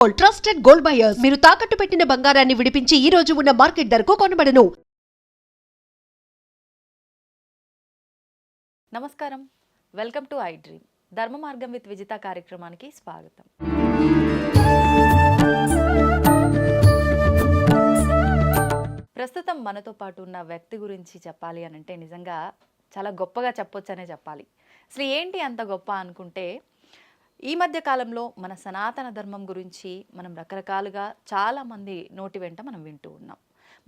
Trusted gold buyers మీరు తాకట్టు పెట్టిన బంగారాన్ని విడిపించి ఈ రోజు ఉన్న మార్కెట్ ధరకు కొనబడను. నమస్కారం, వెల్కమ్ టు ఐ డ్రీమ్. ధర్మ మార్గం విత్ విజిత కార్యక్రమానికి స్వాగతం. ప్రస్తుతం మనతో పాటు ఉన్న వ్యక్తి గురించి చెప్పాలి అని అంటే నిజంగా చాలా గొప్పగా చెప్పొచ్చనే చెప్పాలి. అసలు ఏంటి అంత గొప్ప అనుకుంటే, ఈ మధ్య కాలంలో మన సనాతన ధర్మం గురించి మనం రకరకాలుగా చాలామంది నోటి వెంట మనం వింటూ ఉన్నాం.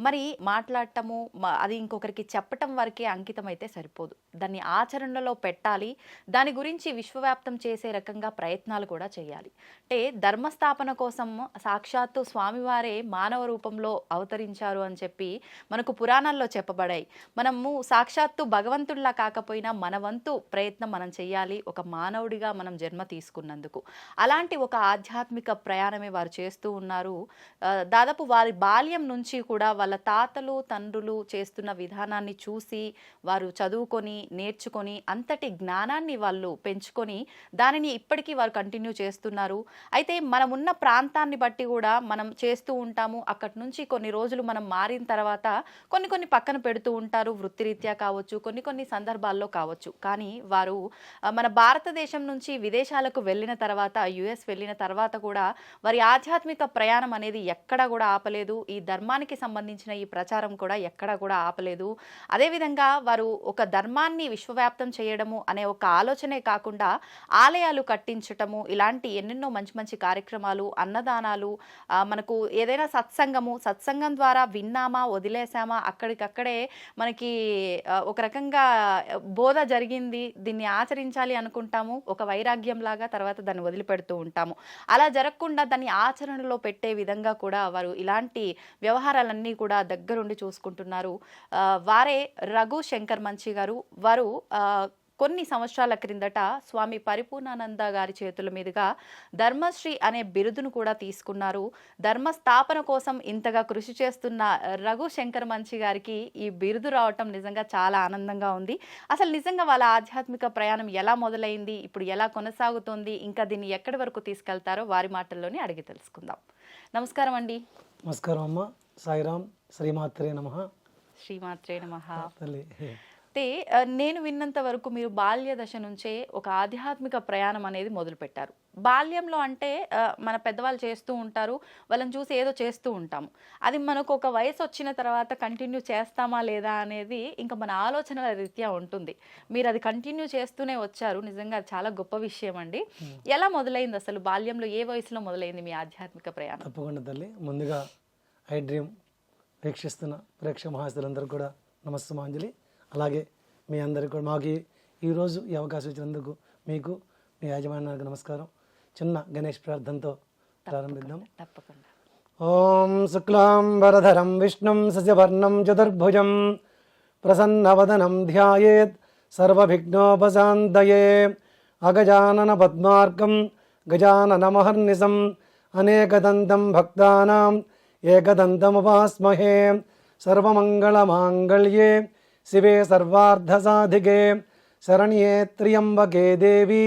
మరి మాట్లాడటము అది ఇంకొకరికి చెప్పటం వరకే అంకితం అయితే సరిపోదు, దాన్ని ఆచరణలో పెట్టాలి. దాని గురించి విశ్వవ్యాప్తం చేసే రకంగా ప్రయత్నాలు కూడా చేయాలి. అంటే ధర్మస్థాపన కోసం సాక్షాత్తు స్వామివారే మానవ రూపంలో అవతరించారు అని చెప్పి మనకు పురాణాల్లో చెప్పబడాయి. మనము సాక్షాత్తు భగవంతుడిలా కాకపోయినా మన వంతు ప్రయత్నం మనం చేయాలి, ఒక మానవుడిగా మనం జన్మ తీసుకున్నందుకు. అలాంటి ఒక ఆధ్యాత్మిక ప్రయాణమే వారు చేస్తూ ఉన్నారు. దాదాపు వారి బాల్యం నుంచి కూడా వాళ్ళ తాతలు తండ్రులు చేస్తున్న విధానాన్ని చూసి వారు చదువుకొని నేర్చుకొని అంతటి జ్ఞానాన్ని వాళ్ళు పెంచుకొని దానిని ఇప్పటికీ వారు కంటిన్యూ చేస్తున్నారు. అయితే మనం ఉన్న ప్రాంతాన్ని బట్టి కూడా మనం చేస్తూ ఉంటాము. అక్కడి నుంచి కొన్ని రోజులు మనం మారిన తర్వాత కొన్ని పక్కన పెడుతూ ఉంటారు, వృత్తిరీత్యా కావచ్చు, కొన్ని సందర్భాల్లో కావచ్చు. కానీ వారు మన భారతదేశం నుంచి విదేశాలకు వెళ్ళిన తర్వాత, యుఎస్ వెళ్ళిన తర్వాత కూడా వారి ఆధ్యాత్మిక ప్రయాణం అనేది ఎక్కడా కూడా ఆపలేదు. ఈ ధర్మానికి సంబంధించిన ఈ ప్రచారం కూడా ఎక్కడా కూడా ఆపలేదు. అదేవిధంగా వారు ఒక ధర్మాన్ని విశ్వవ్యాప్తం చేయడము అనే ఒక ఆలోచనే కాకుండా ఆలయాలు కట్టించటము, ఇలాంటి ఎన్నెన్నో మంచి కార్యక్రమాలు, అన్నదానాలు, మనకు ఏదైనా సత్సంగం ద్వారా విన్నామా వదిలేసామా అక్కడికక్కడే మనకి ఒక రకంగా బోధ జరిగింది, దీన్ని ఆచరించాలి అనుకుంటాము, ఒక వైరాగ్యం లాగా తర్వాత దాన్ని వదిలిపెడుతూ ఉంటాము. అలా జరగకుండా దాన్ని ఆచరణలో పెట్టే విధంగా కూడా వారు ఇలాంటి వ్యవహారాలన్నీ కూడా దగ్గరుండి చూసుకుంటున్నారు. వారే రఘు శంకర్ మంచి గారు. వారు కొన్ని సంవత్సరాల క్రిందట స్వామి పరిపూర్ణానంద గారి చేతుల మీదుగా ధర్మశ్రీ అనే బిరుదును కూడా తీసుకున్నారు. ధర్మస్థాపన కోసం ఇంతగా కృషి చేస్తున్న రఘు శంకర్ మంచి గారికి ఈ బిరుదు రావటం నిజంగా చాలా ఆనందంగా ఉంది. అసలు నిజంగా వాళ్ళ ఆధ్యాత్మిక ప్రయాణం ఎలా మొదలైంది, ఇప్పుడు ఎలా కొనసాగుతోంది, ఇంకా దీన్ని ఎక్కడి వరకు తీసుకెళ్తారో వారి మాటల్లోనే అడిగి తెలుసుకుందాం. నమస్కారం అండి. నమస్కారం అమ్మ. సాయిరామ్. శ్రీమాత్రే నమః. శ్రీమాత్రే నమః. అయితే నేను విన్నంత వరకు మీరు బాల్య దశ నుంచే ఒక ఆధ్యాత్మిక ప్రయాణం అనేది మొదలుపెట్టారు. బాల్యంలో అంటే మన పెద్దవాళ్ళు చేస్తూ ఉంటారు, వాళ్ళని చూసి ఏదో చేస్తూ ఉంటాము. అది మనకు ఒక వయసు వచ్చిన తర్వాత కంటిన్యూ చేస్తామా లేదా అనేది ఇంకా మన ఆలోచనల రీత్యా ఉంటుంది. మీరు అది కంటిన్యూ చేస్తూనే వచ్చారు. నిజంగా చాలా గొప్ప విషయం అండి. ఎలా మొదలైంది అసలు? బాల్యంలో ఏ వయసులో మొదలైంది మీ ఆధ్యాత్మిక ప్రయాణం? తప్పకుండా తల్లి. ముందుగా ఐ డ్రీమ్ వీక్షిస్తున్న ప్రేక్షక మహాశులందరూ కూడా నమస్సుమాంజలి. అలాగే మీ అందరికీ కూడా మాకు ఈరోజు ఈ అవకాశం ఇచ్చినందుకు మీకు, మీ యాజమాన్యానికి నమస్కారం. చిన్న గణేష్ ప్రార్థనతో ప్రారంభిద్దాం. తప్పకుండా. ఓం శుక్లాంబరధరం విష్ణుం శశివర్ణం చతుర్భుజం ప్రసన్నవదనం ధ్యాయేత్ సర్వవిఘ్నోపశాంతయే. అగజానన పద్మార్కం గజాననమహర్నిశం అనేకదంతం భక్తానాం ఏకదంతముపాస్మహే. సర్వమంగళమాంగళ్యే శివే సర్వార్థసాధికే శరణ్యే త్ర్యంబకే దేవి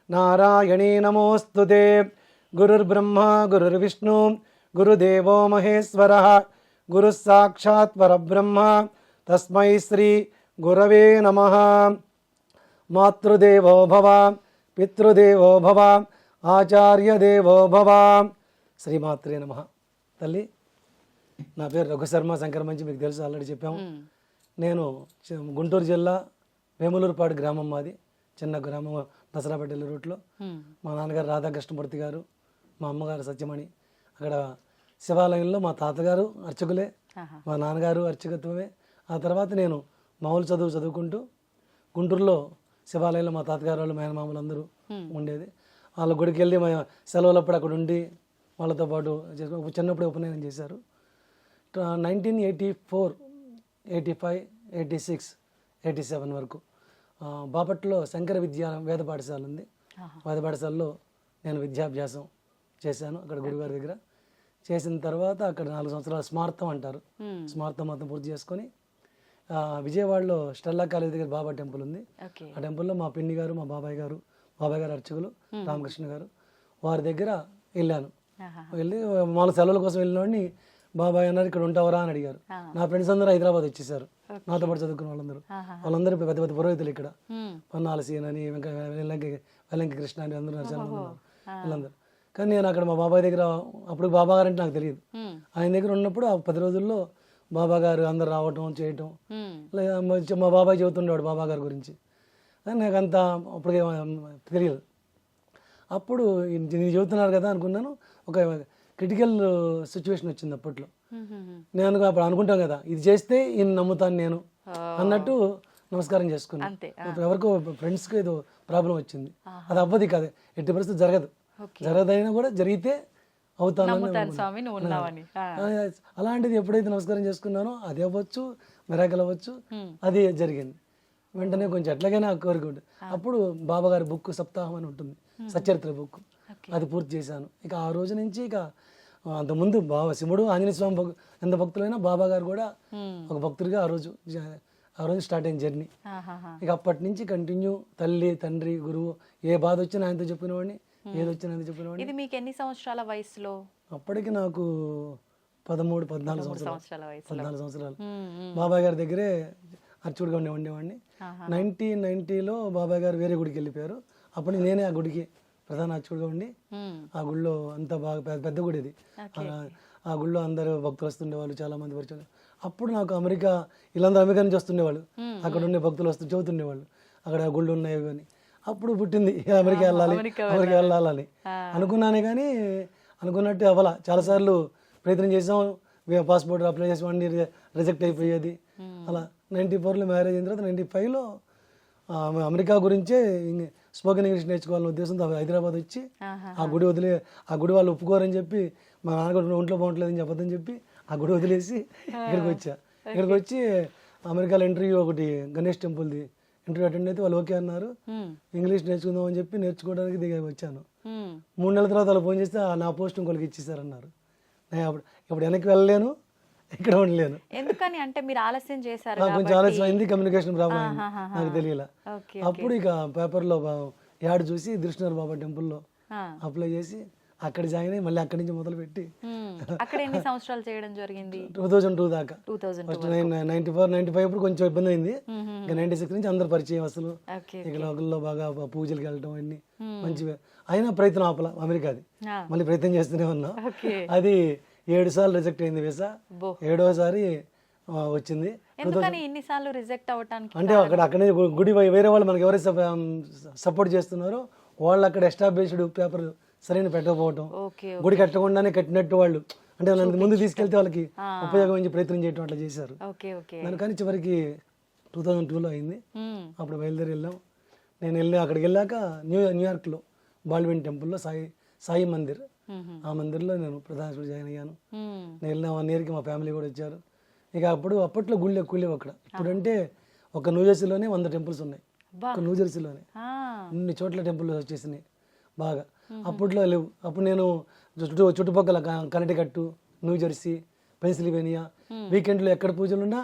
నారాయణీ నమోస్తుతే. గురుర్బ్రహ్మ గురుర్విష్ణు గురుదేవో మహేశ్వరః గురుః సాక్షాత్ పరబ్రహ్మ తస్మై శ్రీ గురవే నమః. మాతృదేవో భవ పితృదేవో భవ ఆచార్యదేవో భవ. శ్రీమాత్రే నమః. తల్లి, నా పేరు రఘుశర్మ శంకర్ మంచి, మీకు తెలుసు, ఆల్రెడీ చెప్పాము. నేను గుంటూరు జిల్లా వేములూరుపాడు గ్రామం మాది. చిన్న గ్రామం, దసరాపేట రూట్లో. మా నాన్నగారు రాధాకృష్ణమూర్తి గారు, మా అమ్మగారు సత్యమణి. అక్కడ శివాలయంలో మా తాతగారు అర్చకులే, మా నాన్నగారు అర్చకత్వమే. ఆ తర్వాత నేను మామూలు చదువుకుంటూ గుంటూరులో శివాలయంలో మా తాతగారు వాళ్ళు, మేనమామలు అందరూ ఉండేది. వాళ్ళ గుడికి వెళ్ళి మా సెలవులప్పుడు అక్కడ ఉండి వాళ్ళతో పాటు చేసుకుని చిన్నప్పుడే ఉపనయనం చేశారు. 1984, 85, 86, 87 వరకు బాపట్లో శంకర వేద పాఠశాల ఉంది. వేద పాఠశాలలో నేను విద్యాభ్యాసం చేశాను అక్కడ గురుగారి దగ్గర. చేసిన తర్వాత అక్కడ 4 సంవత్సరాలు స్మార్తం అంటారు, స్మార్తం మొత్తం పూర్తి చేసుకొని విజయవాడలో స్టెల్లా కాలేజ్ దగ్గర బాబా టెంపుల్ ఉంది. ఆ టెంపుల్లో మా పిన్ని గారు, మా బాబాయ్ గారు అర్చకులు రామకృష్ణ గారు, వారి దగ్గర వెళ్ళాను. వెళ్ళి మామూలు సెలవుల కోసం వెళ్ళినవాడిని బాబాయ్ అన్నారు ఇక్కడ ఉంటావరా అని అడిగారు. నా ఫ్రెండ్స్ అందరూ హైదరాబాద్ వచ్చేసారు, నాతో పాటు చదువుకున్న వాళ్ళందరూ పెద్ద పెద్ద పురోహితులు ఇక్కడ, పన్నాల సీన్ అని వెల్లంకి కృష్ణ అని అందరూ చాలా మంది ఉన్నారు వీళ్ళందరూ. కానీ నేను అక్కడ మా బాబాయ్ దగ్గర, అప్పుడు బాబా గారు అంటే నాకు తెలియదు, ఆయన దగ్గర ఉన్నప్పుడు ఆ 10 రోజుల్లో బాబా గారు అందరు రావటం చేయటం, మా బాబాయ్ చెబుతుండేవాడు బాబా గారి గురించి. కానీ నాకు అంత అప్పుడు తెలియదు. అప్పుడు నేను చెబుతున్నారు కదా అనుకున్నాను. ఒక క్రిటికల్ సిచ్యువేషన్ వచ్చింది అప్పట్లో. నేను అప్పుడు అనుకుంటాం కదా, ఇది చేస్తే ఈయన నమ్ముతాను నేను అన్నట్టు నమస్కారం చేసుకున్నాను. ఎవరికో ఫ్రెండ్స్కి ఏదో ప్రాబ్లం వచ్చింది, అది అవ్వదు కాదు, ఎట్టి పరిస్థితి జరగదు, జరగదైనా కూడా జరిగితే అవుతాను. అలాంటిది ఎప్పుడైతే నమస్కారం చేసుకున్నానో అది అవ్వచ్చు, మిరాకిల్ అవ్వచ్చు, అది జరిగింది. వెంటనే కొంచెం ఎట్లాగైనా కోరిక ఉంటుంది. అప్పుడు బాబా గారి బుక్ సప్తాహం అని ఉంటుంది, సచరిత్ర బుక్, అది పూర్తి చేశాను. ఇక ఆ రోజు నుంచి ఇక అంతకుముందు శివుడు ఆంజనేయ స్వామి ఎంత భక్తులైనా బాబా గారు కూడా ఒక భక్తుడిగా ఆ రోజు స్టార్ట్ అయిన జర్నీ. ఇక అప్పటి నుంచి కంటిన్యూ తల్లి తండ్రి గురువు ఏ బాధ వచ్చినా ఆయనతో చెప్పినవాడిని, ఏది వచ్చినా ఆయనతో చెప్పినవాడిని. ఇది మీకు ఎన్ని సంవత్సరాల వయసులో? అప్పటికి నాకు 14 సంవత్సరాలు. బాబాయ్ గారి దగ్గరే అర్చుడుగా ఉండేవాడిని. 1990లో బాబాయ్ గారు వేరే గుడికి వెళ్ళిపోయారు. అప్పుడు నేనే ఆ గుడికి ప్రధాన అర్చుడుగా ఉండి, ఆ గుడిలో అంతా బాగా పెద్ద గుడి ఇది. ఆ గుడిలో అందరూ భక్తులు వస్తుండేవాళ్ళు, చాలా మంది పరిచయం. అప్పుడు నాకు వీళ్ళందరూ అమెరికా నుంచి వస్తుండేవాళ్ళు, అక్కడ ఉండే భక్తులు చదువుతుండేవాళ్ళు అక్కడ గుళ్ళు ఉన్నాయి అని. అప్పుడు పుట్టింది అమెరికా వెళ్ళాలని అనుకున్నానే కానీ అనుకున్నట్టు అవ్వాల. చాలాసార్లు ప్రయత్నం చేసాం, పాస్పోర్ట్ అప్లై చేసి 1 year రిజెక్ట్ అయిపోయేది. అలా 94లో మ్యారేజ్ అయిన తర్వాత 95లో అమెరికా గురించే స్పోకెన్ ఇంగ్లీష్ నేర్చుకోవాలనే ఉద్దేశంతో హైదరాబాద్ వచ్చి ఆ గుడి వాళ్ళు ఒప్పుకోరని చెప్పి, మా నాన్నగారు ఒంట్లో బాగుంటలేదని చెప్పదని చెప్పి ఆ గుడి వదిలేసి ఇక్కడికి వచ్చి అమెరికాలో ఇంటర్వ్యూ ఒకటి గణేష్ టెంపుల్ది ఇంటర్వ్యూ అటెండ్ అయితే వాళ్ళు ఓకే అన్నారు. ఇంగ్లీష్ నేర్చుకుందాం అని చెప్పి నేర్చుకోవడానికి వచ్చాను. 3 నెలల తర్వాత వాళ్ళు ఫోన్ చేస్తే నా పోస్ట్ ఇంకొకరికి ఇచ్చేసారన్నారు. నేను ఇప్పుడు వెనక్కి వెళ్ళలేను, ఇక్కడ ఉండలేను. ఎందుకని అంటే మీరు ఆలస్యం చేశారు, కొంచెం ఆలస్యం అయింది, కమ్యూనికేషన్ ప్రాబ్లం అయింది, నాకు తెలియలా. అప్పుడు ఇక పేపర్లో యాడ్ చూసి దృష్ణర్ బాబా టెంపుల్లో అప్లై చేసి అక్కడ జాయిన్ అయ్యి మళ్ళీ అక్కడి నుంచి మొదలు పెట్టి అక్కడ ఎన్ని సంవత్సరాలు చేయడం జరిగింది? 2002 దాకా. ఫస్ట్ 94, 95 అప్పుడు కొంచెం ఇబ్బంది అయింది. ఇంకా 96 నుంచి అందరు పరిచయం అసలు. ఇక లోకల్లో బాగా పూజలకు వెళ్ళడం అన్ని మంచిగా అయినా ప్రయత్నం ఆపల. అమెరికాది మళ్ళీ ప్రయత్నం చేస్తూనే ఉన్నా. అది 7 సార్లు రిజెక్ట్ అయింది వీసా, 7వసారి వచ్చింది. అంటే అక్కడే గుడి వేరే వాళ్ళు మనకి ఎవరైతే సపోర్ట్ చేస్తున్నారో వాళ్ళు అక్కడ ఎస్టాబ్లిష్డ్ పేపర్ సరైన పెట్టకపోవటం, గుడి కట్టకుండానే కట్టినట్టు వాళ్ళు అంటే ముందు తీసుకెళ్తే వాళ్ళకి ఉపయోగం ప్రయత్నం చేయటం అట్లా చేశారు. దానికని చివరికి 2002లో అయింది. అప్పుడు బయలుదేరి వెళ్ళాం. నేను అక్కడికి వెళ్ళాక న్యూయార్క్లో బాల్విన్ టెంపుల్లో సాయి మందిర్, ఆ మందిర్లో నేను ప్రధాన జాయిన్ అయ్యాను. నేను వెళ్ళిన 1 yearకి మా ఫ్యామిలీ కూడా వచ్చారు. ఇక అప్పట్లో గుళ్ళు ఎక్కువ లేవు అక్కడ. ఇప్పుడంటే ఒక న్యూజెర్సీలోనే 100 టెంపుల్స్ ఉన్నాయి. ఒక న్యూజెర్సీలోనే అన్ని చోట్ల టెంపుల్ వచ్చేసినాయి బాగా. అప్పట్లో లేవు. అప్పుడు నేను చుట్టుపక్కల కనెక్టికట్, న్యూజెర్సీ, పెన్సిల్వేనియా వీకెండ్లో ఎక్కడ పూజలున్నా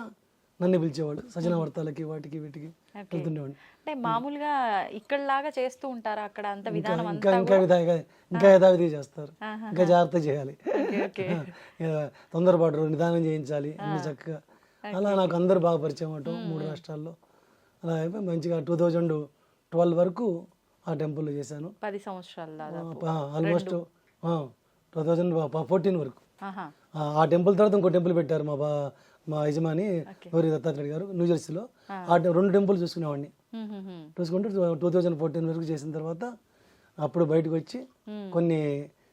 నన్ను పిలిచేవాడు. సజన వర్తాలకి వాటికి వీటికి వెళ్తుండేవాడు. అంటే మామూలుగా ఇక్కడ లాగా చేస్తూ ఉంటారా అక్కడ? అంత విధానం ఇంకా యథావిధి చేస్తారు, ఇంకా జాగ్రత్త చేయాలి, తొందరపాటు నిదానం చేయించాలి అన్ని చక్కగా. అలా నాకు అందరు బాగా పరిచయం అవటం 3 రాష్ట్రాల్లో. అలా అయిపోయి మంచిగా 2012 వరకు ఆ టెంపుల్లో చేశాను. 10 సంవత్సరాలు ఆల్మోస్ట్ 2014 వరకు. ఆ టెంపుల్ తర్వాత ఇంకో టెంపుల్ పెట్టారు మా యజమాని గౌరీ దత్తాత్రేయ గారు న్యూజెర్సీలో. ఆ 2 టెంపుల్ చూసుకునేవాడిని. చూసుకుంటూ 2014 వరకు చేసిన తర్వాత అప్పుడు బయటకు వచ్చి కొన్ని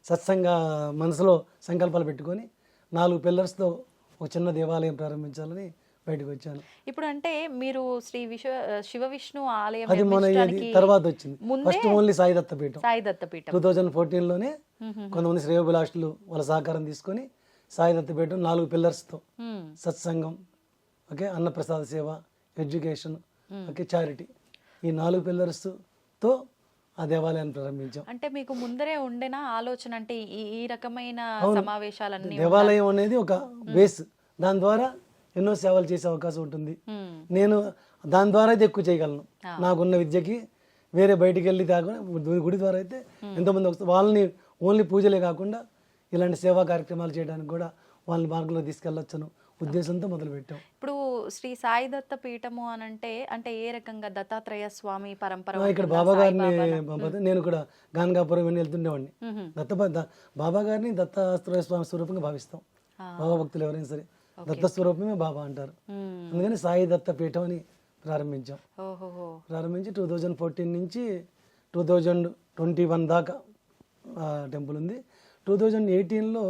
సత్సంగ మనసులో సంకల్పాలు పెట్టుకొని 4 పిల్లర్స్తో ఒక చిన్న దేవాలయం ప్రారంభించాలని బయటకు వచ్చాను. ఇప్పుడు అంటే మీరు శ్రీ శివ విష్ణు ఆలయం అది మన తర్వాత వచ్చింది. ఫస్ట్ ఓన్లీ సాయి దత్తపీఠం 2014లోనే కొంతమంది శ్రేయోభిలాషులు వాళ్ళ సహకారం తీసుకొని సాయి దత్తపీఠం 4 పిల్లర్స్తో సత్సంగం, ఓకే, అన్నప్రసాద సేవ, ఎడ్యుకేషన్, ఓకే, చారిటీ, ఈ 4 పిల్లర్స్తో ఆ దేవాలయాన్ని ప్రారంభించాం. అంటే మీకు ముందరే ఉండేనా ఆలోచన? అంటే ఈ రకమైన సమావేశాలన్నీ దేవాలయం అనేది ఒక బేస్, దాని ద్వారా ఎన్నో సేవలు చేసే అవకాశం ఉంటుంది. నేను దాని ద్వారా అయితే ఎక్కువ చేయగలను. నాకున్న విద్యకి వేరే బయటికి వెళ్ళి తాకుండా గుడి ద్వారా అయితే ఎంతోమంది వస్తారు. వాళ్ళని ఓన్లీ పూజలే కాకుండా ఇలాంటి సేవా కార్యక్రమాలు చేయడానికి కూడా వాళ్ళని మార్గంలో తీసుకెళ్ళొచ్చను ఉద్దేశంతో మొదలుపెట్టాం. ఇప్పుడు శ్రీ సాయి దత్త పీఠము అని అంటే ఏ రకంగా దత్తాత్రేయ స్వామి పరంపర ఇక్కడ బాబా గారిని నేను కూడా గాన్గాపురం ఇవన్నీ వెళ్తుండేవాడిని. బాబా గారిని దత్తాత్రేయ స్వామి స్వరూపంగా భావిస్తాం. బాబా భక్తులు ఎవరైనా సరే దత్త స్వరూపమే బాబా అంటారు. అందుకని సాయి దత్త పీఠం అని ప్రారంభించాం. ప్రారంభించి 2014 నుంచి 2021 దాకా టెంపుల్ ఉంది. 2018లో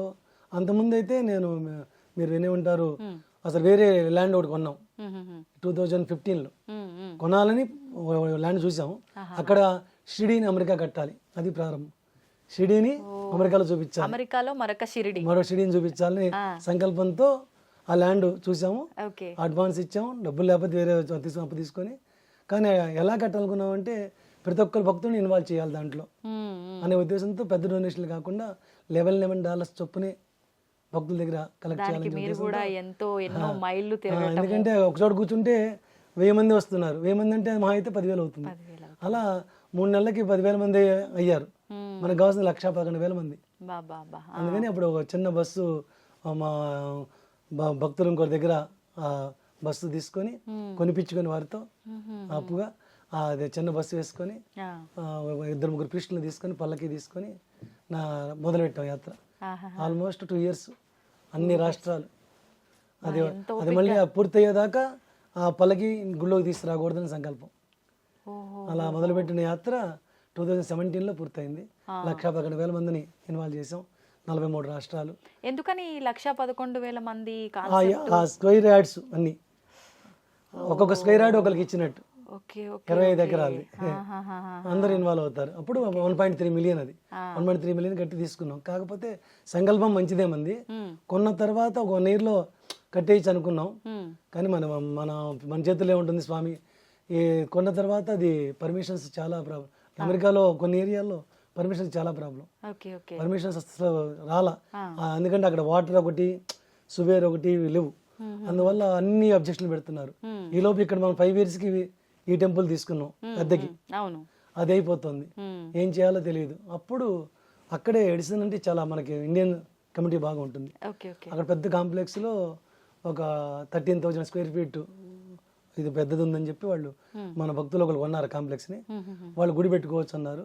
అంతకుముందు అయితే నేను మీరు వినే ఉంటారు అసలు వేరే ల్యాండ్ ఒకటి కొన్నాం 2015లో. కొనాలని ల్యాండ్ చూసాం. అక్కడ షిరిడీని అమెరికా కట్టాలి, అది ప్రారంభం. షిరిడీని అమెరికాలో చూపించాలి, అమెరికాలో మరొక షిరిడీని చూపించాలని సంకల్పంతో ఆ ల్యాండ్ చూసాము. అడ్వాన్స్ ఇచ్చాము, డబ్బులు లేకపోతే వేరే అప్పు తీసుకొని. కానీ ఎలా కట్టాలనుకున్నామంటే ప్రతి ఒక్కరు భక్తుడిని ఇన్వాల్వ్ చేయాలి దాంట్లో అనే ఉద్దేశంతో పెద్ద డొనేషన్లు కాకుండా $11 చొప్పునే భక్తుల దగ్గర కలెక్ట్ చేయాలని. ఎందుకంటే ఒకచోట కూర్చుంటే 1000 మంది వస్తున్నారు. 1000 మంది అంటే మహా అయితే 10,000 అవుతుంది. అలా 3 నెలలకి 10,000 మంది అయ్యారు. మనకు కావాల్సిన 1,11,000 మంది. అందుకని అప్పుడు ఒక చిన్న బస్సు మా భక్తులు ఇంకోటి దగ్గర బస్సు తీసుకొని కొనిపించుకొని వారితో అప్పుగా అదే చిన్న బస్సు వేసుకొని 2-3 ప్రీస్టులు తీసుకొని పల్లకి తీసుకొని మొదలుపెట్టాం యాత్ర. ఆల్మోస్ట్ 2 years అన్ని రాష్ట్రాలు. అది మళ్ళీ పూర్తయ్యేదాకా ఆ పల్లకి గుళ్ళోకి తీసుకురాకూడదని సంకల్పం. అలా మొదలుపెట్టిన యాత్ర 2017లో పూర్తయింది. 1,11,000 మందిని ఇన్వాల్వ్ చేసాం, 43 రాష్ట్రాలు. ఎందుకని 1,11,000 మంది? ఆ స్క్వేర్ యార్డ్స్ అన్ని ఒక్కొక్క స్క్వేర్ యార్డ్ ఒకరికి ఇచ్చినట్టు 25 ఎకరాలు అందరు ఇన్వాల్వ్ అవుతారు. అప్పుడు 1.3 మిలియన్, అది 1.3 మిలియన్ కట్టి తీసుకున్నాం. కాకపోతే సంకల్పం మంచిదే మంది. కొన్న తర్వాత ఒక 1 yearలో కట్టేయచ్చు అనుకున్నాం. కానీ మన చేతుల్లో ఏముంటుంది స్వామి. ఈ కొన్న తర్వాత అది పర్మిషన్స్ చాలా ప్రాబ్లం. అమెరికాలో కొన్ని ఏరియాల్లో పర్మిషన్స్ చాలా ప్రాబ్లం. పర్మిషన్స్ అసలు రాలా. ఎందుకంటే అక్కడ వాటర్ ఒకటి, సువేర్ ఒకటి లేవు. అందువల్ల అన్ని అబ్జెక్షన్లు పెడుతున్నారు. ఈ లోపు ఇక్కడ మనం 5 yearsకి ఈ టెంపుల్ తీసుకున్నాం పెద్దకి, అది అయిపోతుంది. ఏం చేయాలో తెలియదు. అప్పుడు అక్కడే ఎడిసన్ అంటే చాలా మనకి ఇండియన్ కమిటీ బాగా ఉంటుంది. అక్కడ పెద్ద కాంప్లెక్స్లో ఒక 13,000 square feet ఇది పెద్దది ఉందని చెప్పి వాళ్ళు మన భక్తులు ఒకరు కొన్నారు కాంప్లెక్స్ని. వాళ్ళు గుడి పెట్టుకోవచ్చు అన్నారు.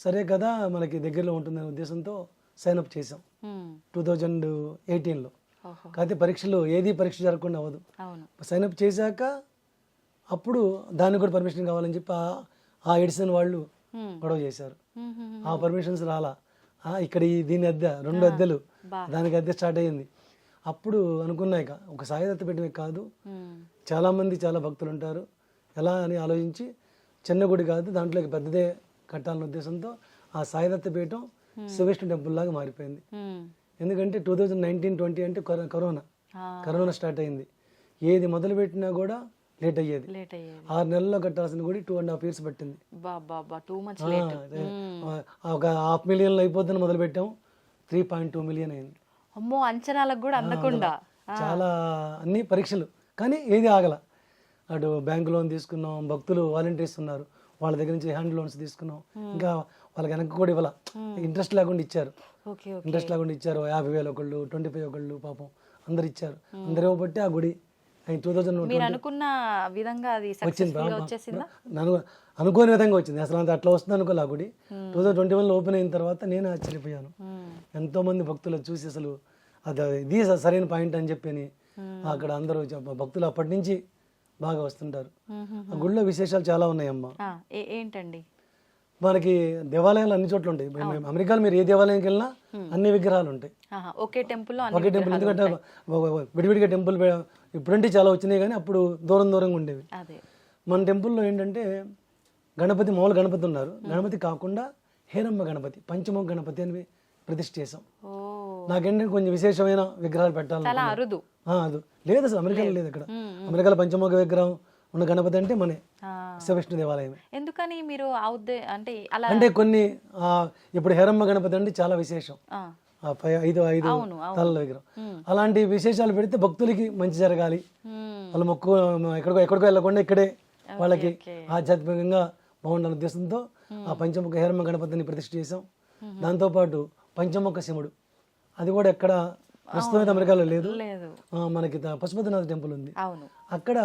సరే కదా మనకి దగ్గరలో ఉంటుందనే ఉద్దేశంతో సైన్అప్ చేసాం 2018లో. కాకపోతే పరీక్ష జరగకుండా అవ్వదు. సైన్అప్ చేశాక అప్పుడు దానికి కూడా పర్మిషన్ కావాలని చెప్పి ఆ ఎడిసన్ వాళ్ళు గొడవ చేశారు. ఆ పర్మిషన్స్ రాలా. ఇక్కడ దీని అద్దె 2 అద్దెలు, దానికి అద్దె స్టార్ట్ అయ్యింది. అప్పుడు అనుకున్నాక ఒక సాయి దత్త పీఠమే కాదు, చాలా మంది చాలా భక్తులు ఉంటారు, ఎలా అని ఆలోచించి చిన్న గుడి కాదు దాంట్లోకి పెద్దదే కట్టాలనే ఉద్దేశంతో ఆ సాయి దత్త పీఠం శివవిష్ణు టెంపుల్ లాగా మారిపోయింది. ఎందుకంటే 2019-20 అంటే కరోనా స్టార్ట్ అయింది. ఏది మొదలు పెట్టినా కూడా లేట్ అయ్యేది. 6 నెలల్లో కట్టాల్సిన గుడి 2.5 years పట్టింది. ఒక 500,000 అయిపోద్దని మొదలు పెట్టాం, 3.2 million అయింది. అమ్మో, అంచనాలకు కూడా అందకుండా చాలా అన్ని పరీక్షలు, కానీ ఏది ఆగల. అటు బ్యాంక్ లోన్ తీసుకున్నాం, భక్తులు వాలంటీర్స్ ఉన్నారు, వాళ్ళ దగ్గర నుంచి హ్యాండ్ లోన్స్ తీసుకున్నాం. ఇంకా వాళ్ళకి వెనక్కి కూడా ఇవ్వాల, ఇంట్రెస్ట్ లేకుండా ఇచ్చారు. 50,000 ఒకళ్ళు, 25 ఒకళ్ళు, పాపం అందరు ఇచ్చారు. అందరూ బట్టి ఆ గుడి 2020 అనుకున్న విధంగా అది వచ్చేసిందా? అనుకోని విధంగా వచ్చింది. అసలు అట్లా వస్తుంది అనుకోలే. ఆ గుడి 2021లో ఓపెన్ అయిన తర్వాత నేను ఆశ్చర్యపోయాను. ఎంతో మంది భక్తులు చూసి అసలు ఇది సరైన పాయింట్ అని చెప్పి అక్కడ అందరూ భక్తులు అప్పటి నుంచి బాగా వస్తుంటారు. ఆ గుడిలో విశేషాలు చాలా ఉన్నాయమ్మా. ఏంటండి? మనకి దేవాలయాలు అన్ని చోట్ల ఉంటాయి. అమెరికాలో మీరు ఏ దేవాలయానికి వెళ్ళినా అన్ని విగ్రహాలు ఉంటాయి ఒకే టెంపుల్. ఎందుకంటే విడివిడిగా టెంపుల్ ఇప్పుడంటే చాలా వచ్చినాయి, కానీ అప్పుడు దూరంగా ఉండేవి. మన టెంపుల్లో ఏంటంటే మామూలు గణపతి ఉన్నారు. గణపతి కాకుండా హేరమ్మ గణపతి, పంచముఖ గణపతి అని ప్రతిష్ఠ చేసాం. నాకేంటంటే కొంచెం విశేషమైన విగ్రహాలు పెట్టాలి. అది లేదు అసలు అమెరికాలో లేదు. ఇక్కడ అమెరికాలో పంచముఖ విగ్రహం ఉన్న గణపతి అంటే మన శివవిష్ణు దేవాలయం. ఎందుకని మీరు అంటే కొన్ని ఇప్పుడు హేరమ్మ గణపతి అంటే చాలా విశేషం, 5 తలల విగ్రహం. అలాంటి విశేషాలు పెడితే భక్తులకి మంచి జరగాలి, వాళ్ళు ఎక్కడికో వెళ్ళకుండా ఇక్కడే వాళ్ళకి ఆధ్యాత్మికంగా బాగుండాలనే ఉద్దేశంతో ఆ పంచముఖ హేరమ్మ గణపతిని ప్రతిష్ఠ చేసాం. దాంతోపాటు పంచముఖ శివుడు అది కూడా ఎక్కడ ప్రస్తుతం అయితే అమెరికాలో లేదు. లేదు. మనకి పశుపతినాథ్ టెంపుల్ ఉంది, అవును. అక్కడ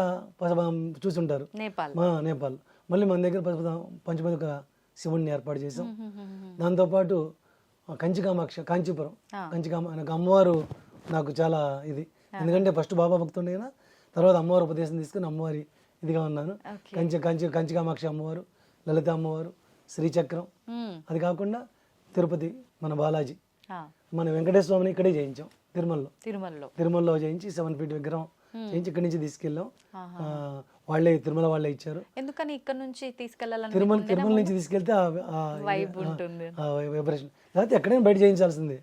చూసుంటారు. నేపాల్. నేపాల్. మళ్ళీ మన దగ్గర పంచముఖ శివుణ్ణి ఏర్పాటు చేసాం. దాంతోపాటు కంచి కామాక్ష, కాంచీపురం నాకు అమ్మవారు నాకు చాలా ఇది, ఎందుకంటే ఫస్ట్ బాబా భక్తుండే కదా, తర్వాత అమ్మవారు ఉపదేశం తీసుకుని అమ్మవారి ఇదిగా ఉన్నాను. కంచి కామాక్షి అమ్మవారు, లలిత అమ్మవారు, శ్రీచక్రం, అది కాకుండా తిరుపతి మన బాలాజీ, మన వెంకటేశ్వర స్వామిని ఇక్కడే చేయించాం తిరుమలలో చేయించి 7 feet విగ్రహం చేయించి ఇక్కడి నుంచి తీసుకెళ్ళాం. వాళ్ళే తిరుమల వాళ్ళే ఇచ్చారు. ఎందుకని ఇక్కడ నుంచి తీసుకెళ్ళాలని? తిరుమల నుంచి తీసుకెళ్తే వైబ్రేషన్, లేకపోతే ఎక్కడైనా బయట చేయించాల్సిందే.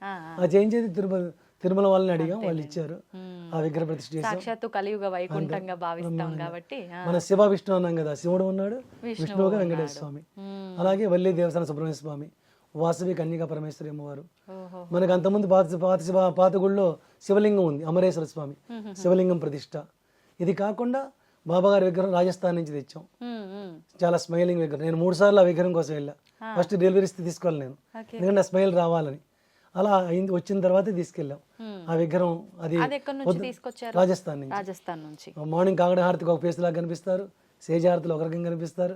చేయించేది తిరుమల వాళ్ళని అడిగాం, వాళ్ళు ఇచ్చారు. ఆ విగ్రహ ప్రతిష్ఠ చేసాం. సాక్షాత్తు కలియుగ వైకుంఠంగా భావిస్తాం కాబట్టి. మన శివ విష్ణు అన్నాం కదా, శివుడు ఉన్నాడు, విష్ణువుగా వెంకటేశ్వర స్వామి, అలాగే వల్లి దేవస్థాన సుబ్రహ్మణ్య స్వామి, వాసవి కన్యకా పరమేశ్వరి అమ్మవారు. మనకు అంతకుముందు పాత గుళ్ళో శివలింగం ఉంది, అమరేశ్వర స్వామి శివలింగం ప్రతిష్ట. ఇది కాకుండా బాబాగారి విగ్రహం రాజస్థాన్ నుంచి తెచ్చాం, చాలా స్మైలింగ్ విగ్రహం. నేను 3 సార్లు ఆ విగ్రహం కోసం వెళ్ళా. ఫస్ట్ డెలివరీ తీసుకోవాలి నేను, ఎందుకంటే ఆ స్మైల్ రావాలని. అలా వచ్చిన తర్వాతే తీసుకెళ్ళాం ఆ విగ్రహం. అది రాజస్థాన్ నుంచి. మార్నింగ్ కాగడ హారతికి ఒక పేస్ లాగా కనిపిస్తారు, సేజారతులు ఒక రకంగా కనిపిస్తారు.